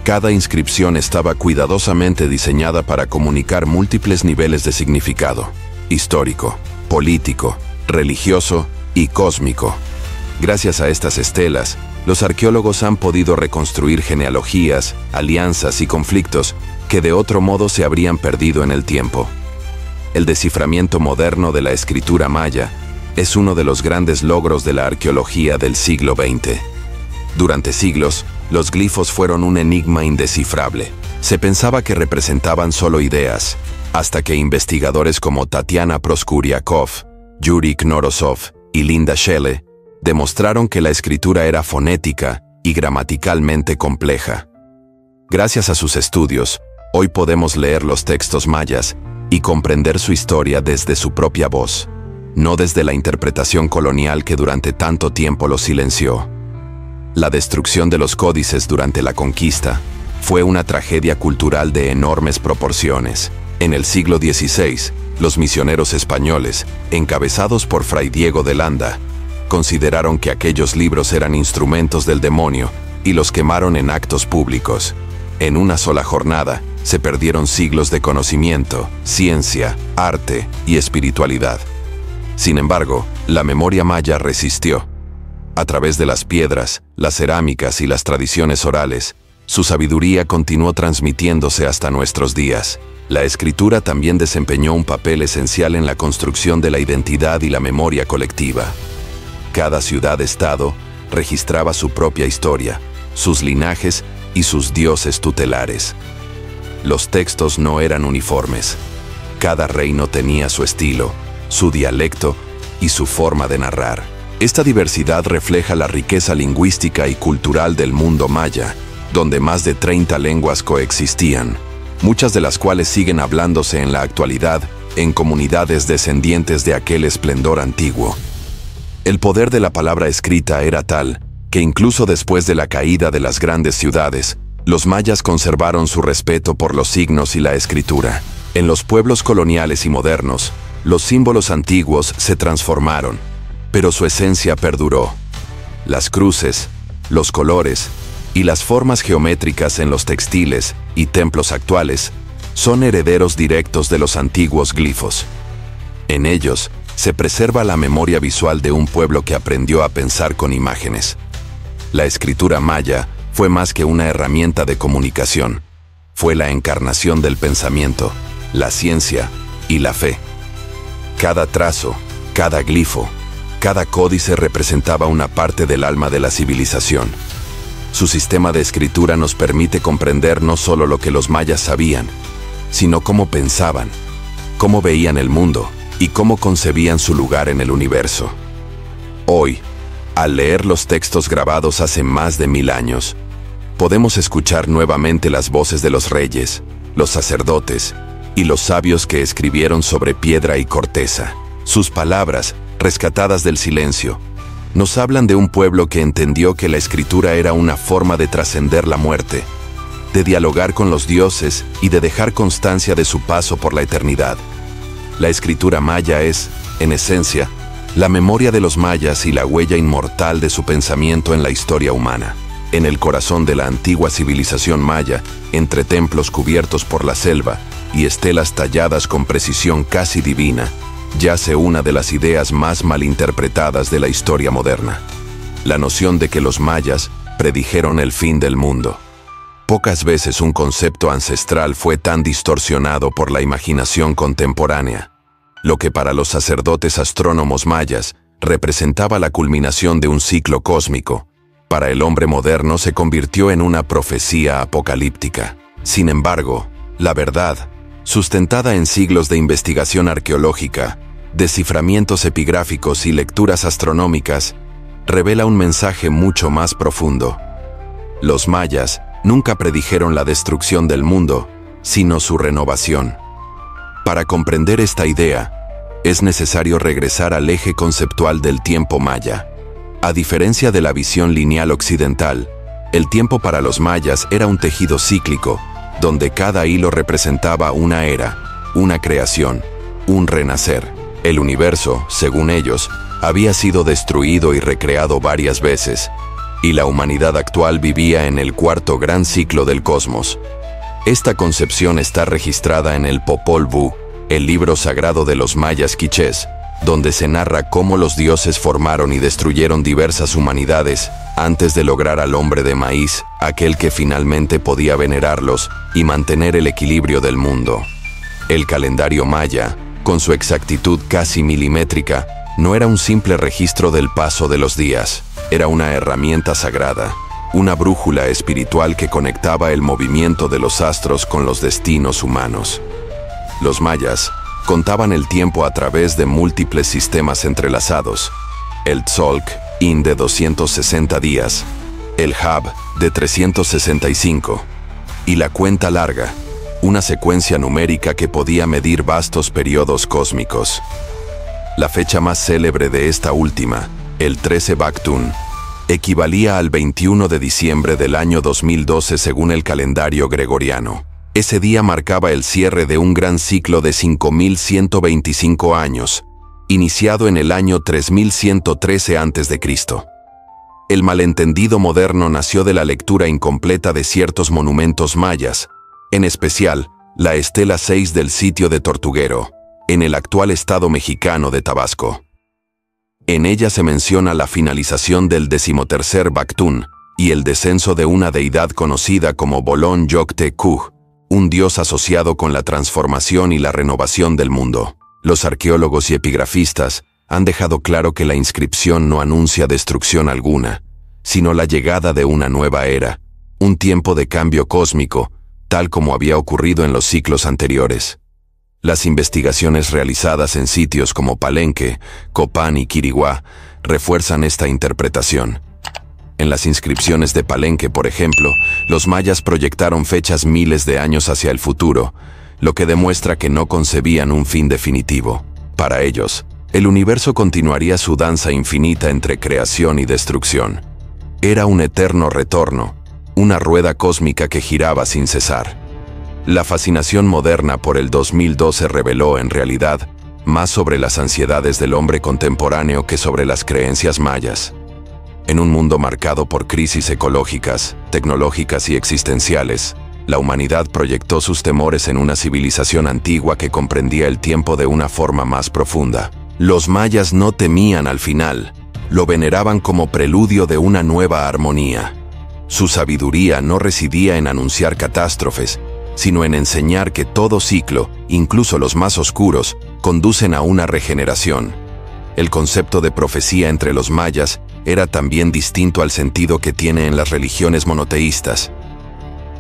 A: Cada inscripción estaba cuidadosamente diseñada para comunicar múltiples niveles de significado: histórico, político, religioso y cósmico. Gracias a estas estelas, los arqueólogos han podido reconstruir genealogías, alianzas y conflictos que de otro modo se habrían perdido en el tiempo. El desciframiento moderno de la escritura maya es uno de los grandes logros de la arqueología del siglo XX. Durante siglos, los glifos fueron un enigma indescifrable. Se pensaba que representaban solo ideas, hasta que investigadores como Tatiana Proskuriakov, Yuri Knorosov y Linda Schelle demostraron que la escritura era fonética y gramaticalmente compleja. Gracias a sus estudios, hoy podemos leer los textos mayas y comprender su historia desde su propia voz, no desde la interpretación colonial que durante tanto tiempo los silenció. La destrucción de los códices durante la conquista fue una tragedia cultural de enormes proporciones. En el siglo XVI, los misioneros españoles, encabezados por Fray Diego de Landa, consideraron que aquellos libros eran instrumentos del demonio y los quemaron en actos públicos. En una sola jornada, se perdieron siglos de conocimiento, ciencia, arte y espiritualidad. Sin embargo, la memoria maya resistió. A través de las piedras, las cerámicas y las tradiciones orales, su sabiduría continuó transmitiéndose hasta nuestros días. La escritura también desempeñó un papel esencial en la construcción de la identidad y la memoria colectiva. Cada ciudad-estado registraba su propia historia, sus linajes y sus dioses tutelares. Los textos no eran uniformes. Cada reino tenía su estilo, su dialecto y su forma de narrar. Esta diversidad refleja la riqueza lingüística y cultural del mundo maya, donde más de 30 lenguas coexistían, muchas de las cuales siguen hablándose en la actualidad en comunidades descendientes de aquel esplendor antiguo. El poder de la palabra escrita era tal que incluso después de la caída de las grandes ciudades, los mayas conservaron su respeto por los signos y la escritura. En los pueblos coloniales y modernos, los símbolos antiguos se transformaron, pero su esencia perduró. Las cruces, los colores y las formas geométricas en los textiles y templos actuales son herederos directos de los antiguos glifos. En ellos se preserva la memoria visual de un pueblo que aprendió a pensar con imágenes. La escritura maya fue más que una herramienta de comunicación. Fue la encarnación del pensamiento, la ciencia y la fe. Cada trazo, cada glifo, cada códice representaba una parte del alma de la civilización. Su sistema de escritura nos permite comprender no solo lo que los mayas sabían, sino cómo pensaban, cómo veían el mundo y cómo concebían su lugar en el universo. Hoy, al leer los textos grabados hace más de 1000 años, podemos escuchar nuevamente las voces de los reyes, los sacerdotes y los sabios que escribieron sobre piedra y corteza. Sus palabras, rescatadas del silencio, nos hablan de un pueblo que entendió que la escritura era una forma de trascender la muerte, de dialogar con los dioses y de dejar constancia de su paso por la eternidad. La escritura maya es, en esencia, la memoria de los mayas y la huella inmortal de su pensamiento en la historia humana. En el corazón de la antigua civilización maya, entre templos cubiertos por la selva y estelas talladas con precisión casi divina, yace una de las ideas más malinterpretadas de la historia moderna. la noción de que los mayas predijeron el fin del mundo. Pocas veces un concepto ancestral fue tan distorsionado por la imaginación contemporánea. Lo que para los sacerdotes astrónomos mayas representaba la culminación de un ciclo cósmico, para el hombre moderno se convirtió en una profecía apocalíptica. Sin embargo, la verdad, sustentada en siglos de investigación arqueológica, desciframientos epigráficos y lecturas astronómicas, revela un mensaje mucho más profundo. Los mayas nunca predijeron la destrucción del mundo, sino su renovación. Para comprender esta idea, es necesario regresar al eje conceptual del tiempo maya. A diferencia de la visión lineal occidental, el tiempo para los mayas era un tejido cíclico, donde cada hilo representaba una era, una creación, un renacer. El universo, según ellos, había sido destruido y recreado varias veces, y la humanidad actual vivía en el cuarto gran ciclo del cosmos. Esta concepción está registrada en el Popol Vuh, el libro sagrado de los mayas quichés, donde se narra cómo los dioses formaron y destruyeron diversas humanidades antes de lograr al hombre de maíz, aquel que finalmente podía venerarlos y mantener el equilibrio del mundo. El calendario maya, con su exactitud casi milimétrica, no era un simple registro del paso de los días, era una herramienta sagrada, una brújula espiritual que conectaba el movimiento de los astros con los destinos humanos. Los mayas contaban el tiempo a través de múltiples sistemas entrelazados: el Tzolc In de 260 días, el Hab de 365 y la cuenta larga, una secuencia numérica que podía medir vastos periodos cósmicos. La fecha más célebre de esta última, el 13 Baktun, equivalía al 21 de diciembre del año 2012 según el calendario gregoriano. Ese día marcaba el cierre de un gran ciclo de 5.125 años, iniciado en el año 3113 a.C. El malentendido moderno nació de la lectura incompleta de ciertos monumentos mayas, en especial la Estela 6 del sitio de Tortuguero, en el actual estado mexicano de Tabasco. En ella se menciona la finalización del 13º Baktun y el descenso de una deidad conocida como Bolón Yocte-Cuj, un dios asociado con la transformación y la renovación del mundo. Los arqueólogos y epigrafistas han dejado claro que la inscripción no anuncia destrucción alguna, sino la llegada de una nueva era, un tiempo de cambio cósmico, tal como había ocurrido en los ciclos anteriores. Las investigaciones realizadas en sitios como Palenque, Copán y Quiriguá refuerzan esta interpretación. En las inscripciones de Palenque, por ejemplo, los mayas proyectaron fechas miles de años hacia el futuro, lo que demuestra que no concebían un fin definitivo. Para ellos, el universo continuaría su danza infinita entre creación y destrucción. Era un eterno retorno, una rueda cósmica que giraba sin cesar. La fascinación moderna por el 2012 reveló, en realidad, más sobre las ansiedades del hombre contemporáneo que sobre las creencias mayas. En un mundo marcado por crisis ecológicas, tecnológicas y existenciales, la humanidad proyectó sus temores en una civilización antigua que comprendía el tiempo de una forma más profunda. Los mayas no temían al final, lo veneraban como preludio de una nueva armonía. Su sabiduría no residía en anunciar catástrofes, sino en enseñar que todo ciclo, incluso los más oscuros, conducen a una regeneración. El concepto de profecía entre los mayas era también distinto al sentido que tiene en las religiones monoteístas.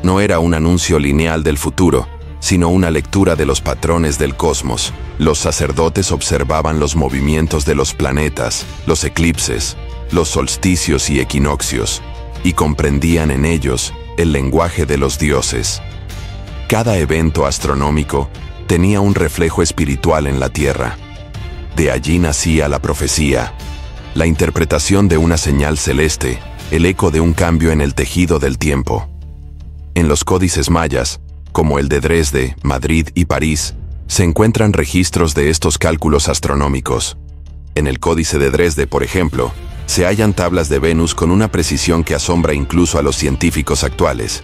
A: No era un anuncio lineal del futuro, sino una lectura de los patrones del cosmos. Los sacerdotes observaban los movimientos de los planetas, los eclipses, los solsticios y equinoccios, y comprendían en ellos el lenguaje de los dioses. Cada evento astronómico tenía un reflejo espiritual en la Tierra. De allí nacía la profecía, la interpretación de una señal celeste, el eco de un cambio en el tejido del tiempo. En los códices mayas, como el de Dresde, Madrid y París, se encuentran registros de estos cálculos astronómicos. En el Códice de Dresde, por ejemplo, se hallan tablas de Venus con una precisión que asombra incluso a los científicos actuales.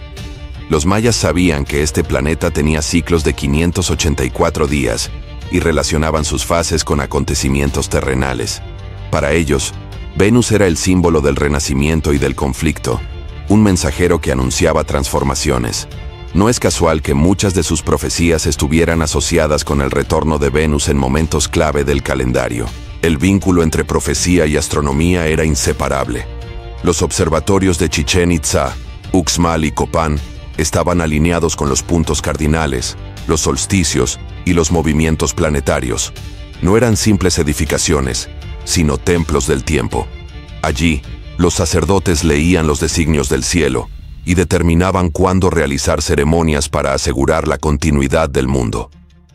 A: Los mayas sabían que este planeta tenía ciclos de 584 días y relacionaban sus fases con acontecimientos terrenales. Para ellos, Venus era el símbolo del renacimiento y del conflicto, un mensajero que anunciaba transformaciones. No es casual que muchas de sus profecías estuvieran asociadas con el retorno de Venus en momentos clave del calendario. El vínculo entre profecía y astronomía era inseparable. Los observatorios de Chichén Itzá, Uxmal y Copán estaban alineados con los puntos cardinales, los solsticios y los movimientos planetarios. No eran simples edificaciones, sino templos del tiempo. Allí, los sacerdotes leían los designios del cielo y determinaban cuándo realizar ceremonias para asegurar la continuidad del mundo.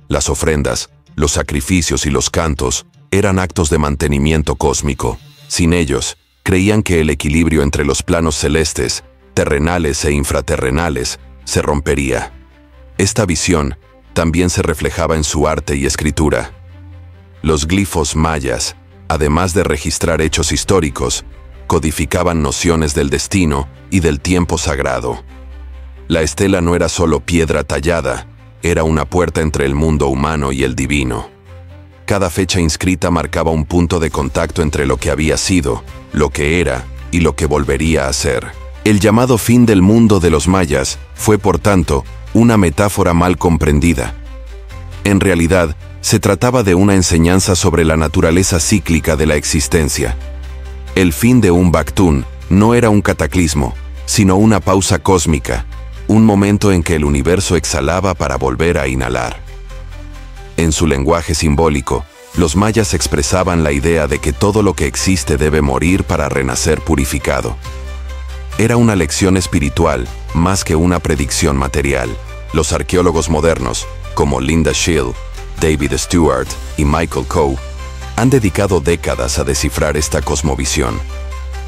A: Las ofrendas, los sacrificios y los cantos eran actos de mantenimiento cósmico. Sin ellos, creían que el equilibrio entre los planos celestes, terrenales e infraterrenales, se rompería. Esta visión también se reflejaba en su arte y escritura. Los glifos mayas, además de registrar hechos históricos, codificaban nociones del destino y del tiempo sagrado. La estela no era solo piedra tallada, era una puerta entre el mundo humano y el divino. Cada fecha inscrita marcaba un punto de contacto entre lo que había sido, lo que era y lo que volvería a ser. El llamado fin del mundo de los mayas fue, por tanto, una metáfora mal comprendida. En realidad, se trataba de una enseñanza sobre la naturaleza cíclica de la existencia. El fin de un Baktún no era un cataclismo, sino una pausa cósmica, un momento en que el universo exhalaba para volver a inhalar. En su lenguaje simbólico, los mayas expresaban la idea de que todo lo que existe debe morir para renacer purificado. Era una lección espiritual más que una predicción material. Los arqueólogos modernos, como Linda Schill, David Stewart y Michael Coe, han dedicado décadas a descifrar esta cosmovisión.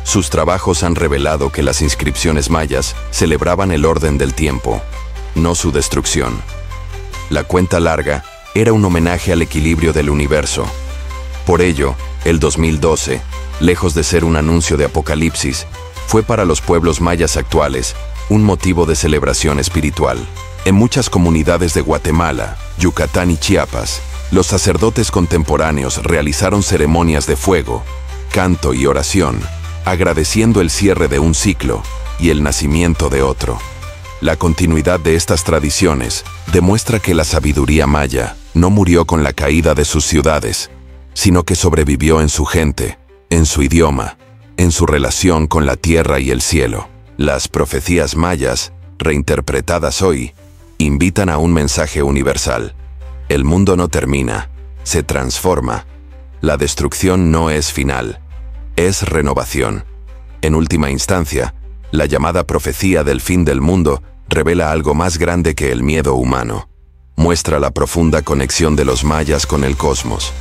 A: Sus trabajos han revelado que las inscripciones mayas celebraban el orden del tiempo, no su destrucción. La cuenta larga era un homenaje al equilibrio del universo. Por ello, el 2012, lejos de ser un anuncio de apocalipsis, fue para los pueblos mayas actuales un motivo de celebración espiritual. En muchas comunidades de Guatemala, Yucatán y Chiapas, los sacerdotes contemporáneos realizaron ceremonias de fuego, canto y oración, agradeciendo el cierre de un ciclo y el nacimiento de otro. La continuidad de estas tradiciones demuestra que la sabiduría maya no murió con la caída de sus ciudades, sino que sobrevivió en su gente, en su idioma, en su relación con la tierra y el cielo. Las profecías mayas, reinterpretadas hoy, invitan a un mensaje universal. El mundo no termina, se transforma. La destrucción no es final, es renovación. En última instancia, la llamada profecía del fin del mundo revela algo más grande que el miedo humano. Muestra la profunda conexión de los mayas con el cosmos.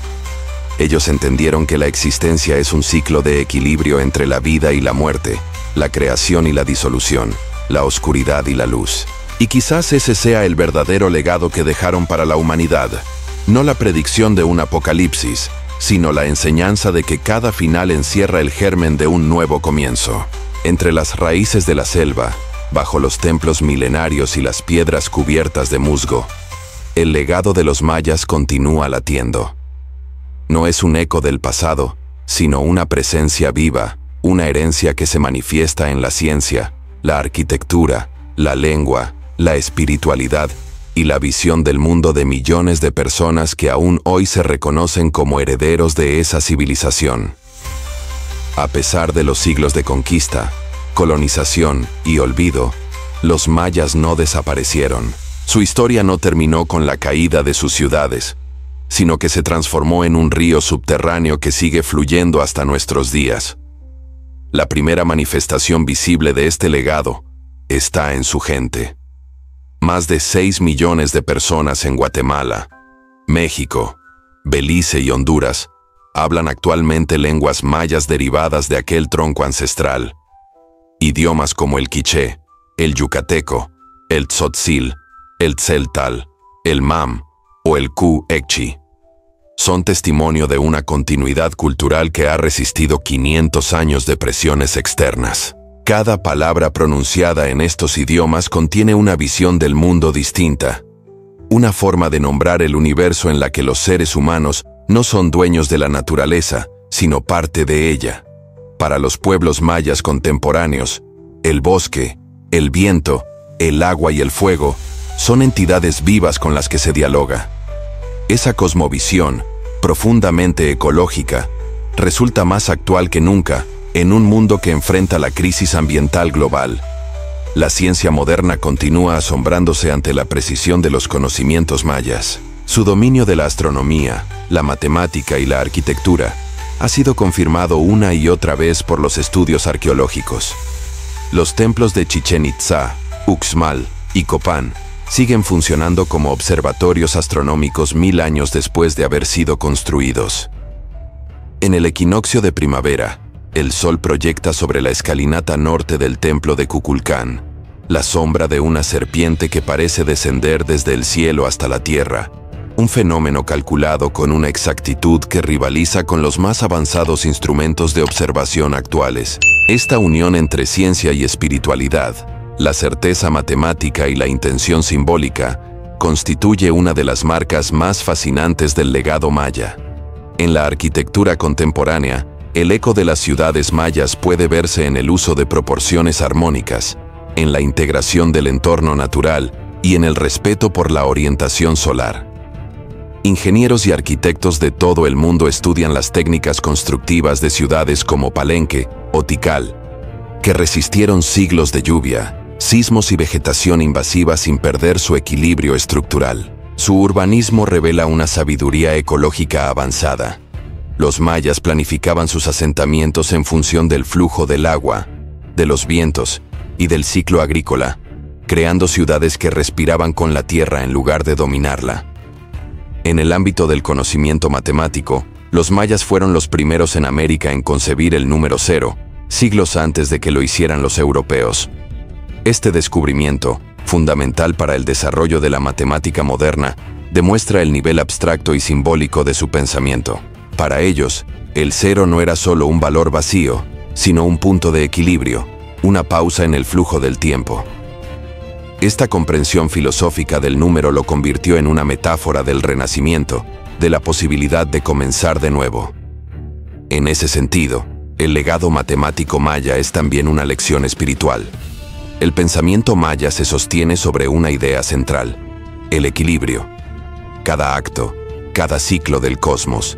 A: Ellos entendieron que la existencia es un ciclo de equilibrio entre la vida y la muerte, la creación y la disolución, la oscuridad y la luz. Y quizás ese sea el verdadero legado que dejaron para la humanidad. No la predicción de un apocalipsis, sino la enseñanza de que cada final encierra el germen de un nuevo comienzo. Entre las raíces de la selva, bajo los templos milenarios y las piedras cubiertas de musgo, el legado de los mayas continúa latiendo. No es un eco del pasado, sino una presencia viva, una herencia que se manifiesta en la ciencia, la arquitectura, la lengua, la espiritualidad y la visión del mundo de millones de personas que aún hoy se reconocen como herederos de esa civilización. A pesar de los siglos de conquista, colonización y olvido, los mayas no desaparecieron. Su historia no terminó con la caída de sus ciudades, sino que se transformó en un río subterráneo que sigue fluyendo hasta nuestros días. La primera manifestación visible de este legado está en su gente. Más de 6 millones de personas en Guatemala, México, Belice y Honduras hablan actualmente lenguas mayas derivadas de aquel tronco ancestral. Idiomas como el quiché, el yucateco, el tzotzil, el tzeltal, el mam o el cu-ekchi son testimonio de una continuidad cultural que ha resistido 500 años de presiones externas. Cada palabra pronunciada en estos idiomas contiene una visión del mundo distinta, una forma de nombrar el universo en la que los seres humanos no son dueños de la naturaleza, sino parte de ella. Para los pueblos mayas contemporáneos, el bosque, el viento, el agua y el fuego son entidades vivas con las que se dialoga. Esa cosmovisión, profundamente ecológica, resulta más actual que nunca en un mundo que enfrenta la crisis ambiental global. La ciencia moderna continúa asombrándose ante la precisión de los conocimientos mayas. Su dominio de la astronomía, la matemática y la arquitectura ha sido confirmado una y otra vez por los estudios arqueológicos. Los templos de Chichén Itzá, Uxmal y Copán siguen funcionando como observatorios astronómicos 1000 años después de haber sido construidos. En el equinoccio de primavera, el sol proyecta sobre la escalinata norte del templo de Kukulcán la sombra de una serpiente que parece descender desde el cielo hasta la tierra, un fenómeno calculado con una exactitud que rivaliza con los más avanzados instrumentos de observación actuales. Esta unión entre ciencia y espiritualidad, la certeza matemática y la intención simbólica, constituye una de las marcas más fascinantes del legado maya. En la arquitectura contemporánea, el eco de las ciudades mayas puede verse en el uso de proporciones armónicas, en la integración del entorno natural y en el respeto por la orientación solar. Ingenieros y arquitectos de todo el mundo estudian las técnicas constructivas de ciudades como Palenque o Tikal, que resistieron siglos de lluvia, sismos y vegetación invasiva sin perder su equilibrio estructural. Su urbanismo revela una sabiduría ecológica avanzada. Los mayas planificaban sus asentamientos en función del flujo del agua, de los vientos y del ciclo agrícola, creando ciudades que respiraban con la tierra en lugar de dominarla. En el ámbito del conocimiento matemático, los mayas fueron los primeros en América en concebir el número 0, siglos antes de que lo hicieran los europeos. Este descubrimiento, fundamental para el desarrollo de la matemática moderna, demuestra el nivel abstracto y simbólico de su pensamiento. Para ellos, el 0 no era solo un valor vacío, sino un punto de equilibrio, una pausa en el flujo del tiempo. Esta comprensión filosófica del número lo convirtió en una metáfora del renacimiento, de la posibilidad de comenzar de nuevo. En ese sentido, el legado matemático maya es también una lección espiritual. El pensamiento maya se sostiene sobre una idea central: el equilibrio. Cada acto, cada ciclo del cosmos,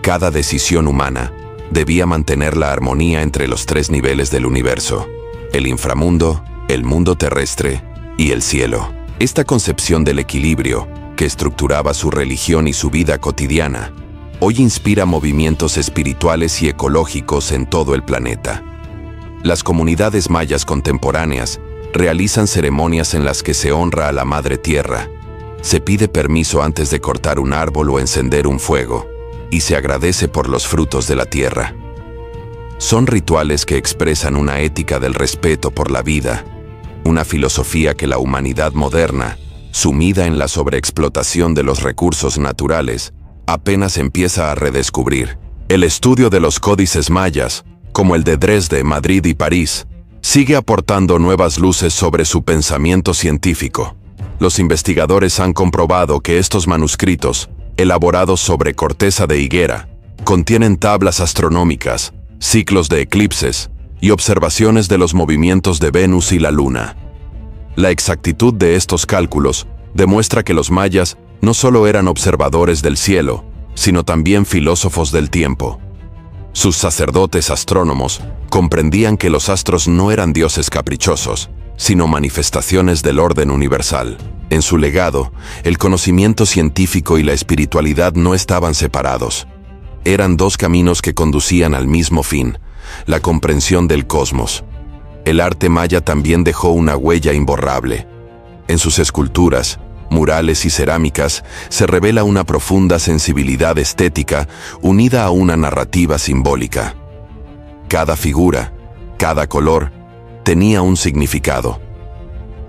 A: cada decisión humana debía mantener la armonía entre los 3 niveles del universo: el inframundo, el mundo terrestre y el cielo. Esta concepción del equilibrio, que estructuraba su religión y su vida cotidiana, hoy inspira movimientos espirituales y ecológicos en todo el planeta. Las comunidades mayas contemporáneas realizan ceremonias en las que se honra a la Madre Tierra, se pide permiso antes de cortar un árbol o encender un fuego, y se agradece por los frutos de la tierra. Son rituales que expresan una ética del respeto por la vida, una filosofía que la humanidad moderna, sumida en la sobreexplotación de los recursos naturales, apenas empieza a redescubrir. El estudio de los códices mayas, como el de Dresde, Madrid y París, sigue aportando nuevas luces sobre su pensamiento científico. Los investigadores han comprobado que estos manuscritos, elaborados sobre corteza de higuera, contienen tablas astronómicas, ciclos de eclipses y observaciones de los movimientos de Venus y la Luna. La exactitud de estos cálculos demuestra que los mayas no solo eran observadores del cielo, sino también filósofos del tiempo. Sus sacerdotes astrónomos comprendían que los astros no eran dioses caprichosos, sino manifestaciones del orden universal. En su legado, el conocimiento científico y la espiritualidad no estaban separados. Eran 2 caminos que conducían al mismo fin: la comprensión del cosmos. El arte maya también dejó una huella imborrable. En sus esculturas, murales y cerámicas se revela una profunda sensibilidad estética unida a una narrativa simbólica. Cada figura, cada color, tenía un significado.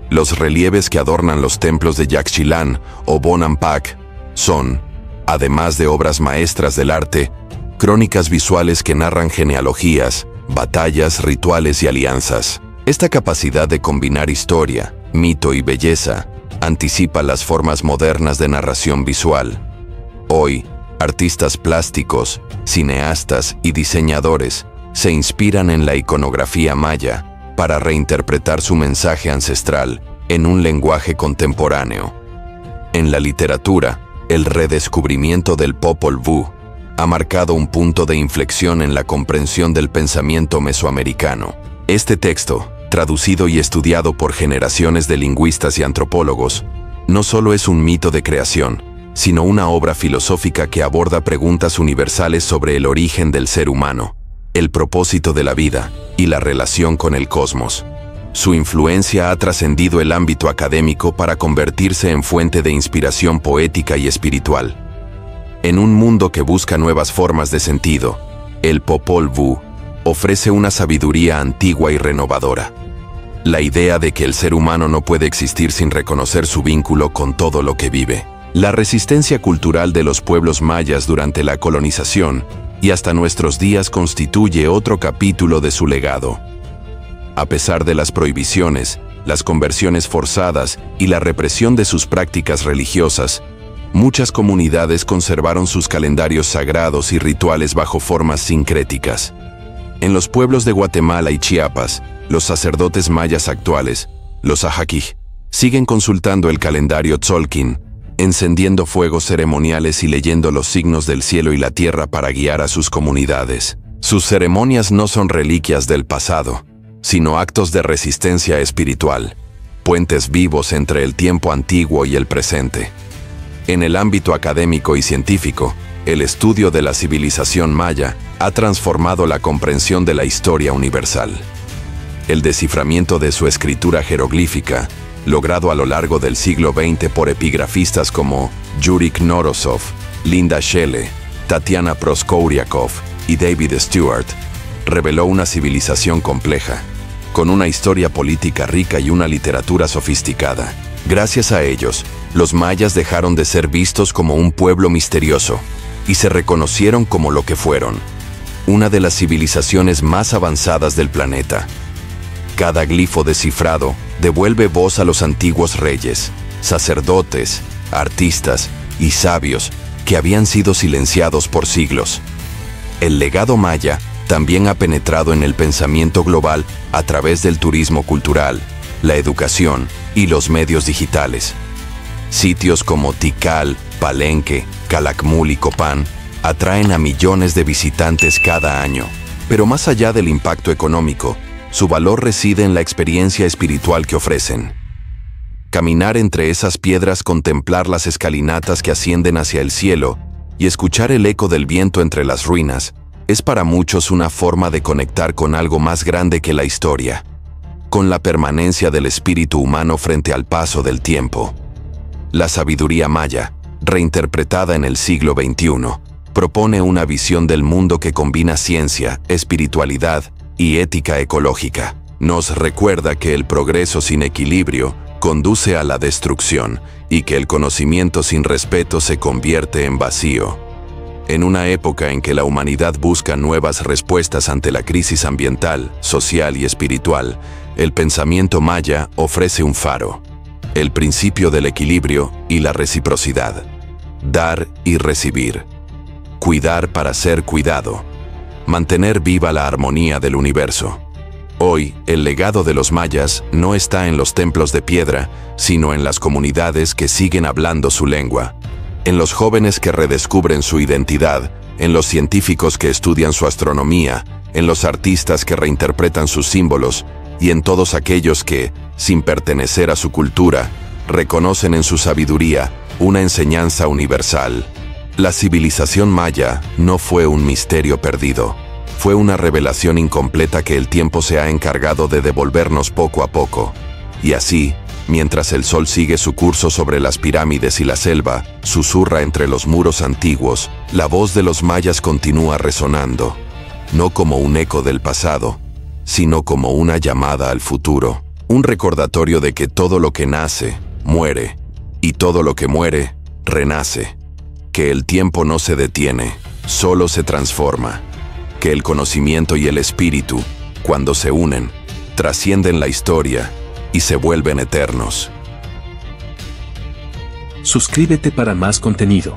A: Los relieves que adornan los templos de Yaxchilán o Bonampak son, además de obras maestras del arte, crónicas visuales que narran genealogías, batallas, rituales y alianzas. Esta capacidad de combinar historia, mito y belleza anticipa las formas modernas de narración visual. Hoy, artistas plásticos, cineastas y diseñadores se inspiran en la iconografía maya para reinterpretar su mensaje ancestral en un lenguaje contemporáneo. En la literatura, el redescubrimiento del Popol Vuh ha marcado un punto de inflexión en la comprensión del pensamiento mesoamericano. Este texto, traducido y estudiado por generaciones de lingüistas y antropólogos, no solo es un mito de creación, sino una obra filosófica que aborda preguntas universales sobre el origen del ser humano, el propósito de la vida y la relación con el cosmos. Su influencia ha trascendido el ámbito académico para convertirse en fuente de inspiración poética y espiritual. En un mundo que busca nuevas formas de sentido, el Popol Vuh ofrece una sabiduría antigua y renovadora. La idea de que el ser humano no puede existir sin reconocer su vínculo con todo lo que vive. La resistencia cultural de los pueblos mayas durante la colonización y hasta nuestros días constituye otro capítulo de su legado. A pesar de las prohibiciones, las conversiones forzadas y la represión de sus prácticas religiosas, muchas comunidades conservaron sus calendarios sagrados y rituales bajo formas sincréticas. En los pueblos de Guatemala y Chiapas, los sacerdotes mayas actuales, los ajaquij, siguen consultando el calendario Tzolkin, encendiendo fuegos ceremoniales y leyendo los signos del cielo y la tierra para guiar a sus comunidades. Sus ceremonias no son reliquias del pasado, sino actos de resistencia espiritual, puentes vivos entre el tiempo antiguo y el presente. En el ámbito académico y científico, el estudio de la civilización maya ha transformado la comprensión de la historia universal. El desciframiento de su escritura jeroglífica, logrado a lo largo del siglo XX por epigrafistas como Yuri Knorosov, Linda Schele, Tatiana Proskouryakov y David Stewart, reveló una civilización compleja, con una historia política rica y una literatura sofisticada. Gracias a ellos, los mayas dejaron de ser vistos como un pueblo misterioso y se reconocieron como lo que fueron, una de las civilizaciones más avanzadas del planeta. Cada glifo descifrado devuelve voz a los antiguos reyes, sacerdotes, artistas y sabios que habían sido silenciados por siglos. El legado maya también ha penetrado en el pensamiento global a través del turismo cultural, la educación y los medios digitales. Sitios como Tikal, Palenque, Calakmul y Copán atraen a millones de visitantes cada año. Pero más allá del impacto económico, su valor reside en la experiencia espiritual que ofrecen. Caminar entre esas piedras, contemplar las escalinatas que ascienden hacia el cielo y escuchar el eco del viento entre las ruinas, es para muchos una forma de conectar con algo más grande que la historia, con la permanencia del espíritu humano frente al paso del tiempo. La sabiduría maya, reinterpretada en el siglo XXI, propone una visión del mundo que combina ciencia, espiritualidad y ética ecológica. Nos recuerda que el progreso sin equilibrio conduce a la destrucción y que el conocimiento sin respeto se convierte en vacío. En una época en que la humanidad busca nuevas respuestas ante la crisis ambiental, social y espiritual, el pensamiento maya ofrece un faro, el principio del equilibrio y la reciprocidad. Dar y recibir. Cuidar para ser cuidado. Mantener viva la armonía del universo. Hoy, el legado de los mayas no está en los templos de piedra, sino en las comunidades que siguen hablando su lengua, en los jóvenes que redescubren su identidad, en los científicos que estudian su astronomía, en los artistas que reinterpretan sus símbolos y en todos aquellos que, sin pertenecer a su cultura, reconocen en su sabiduría una enseñanza universal. La civilización maya no fue un misterio perdido, fue una revelación incompleta que el tiempo se ha encargado de devolvernos poco a poco. Y así, mientras el sol sigue su curso sobre las pirámides y la selva, susurra entre los muros antiguos, la voz de los mayas continúa resonando, no como un eco del pasado, sino como una llamada al futuro, un recordatorio de que todo lo que nace, muere, y todo lo que muere, renace, que el tiempo no se detiene, solo se transforma, que el conocimiento y el espíritu, cuando se unen, trascienden la historia y se vuelven eternos.
B: Suscríbete para más contenido.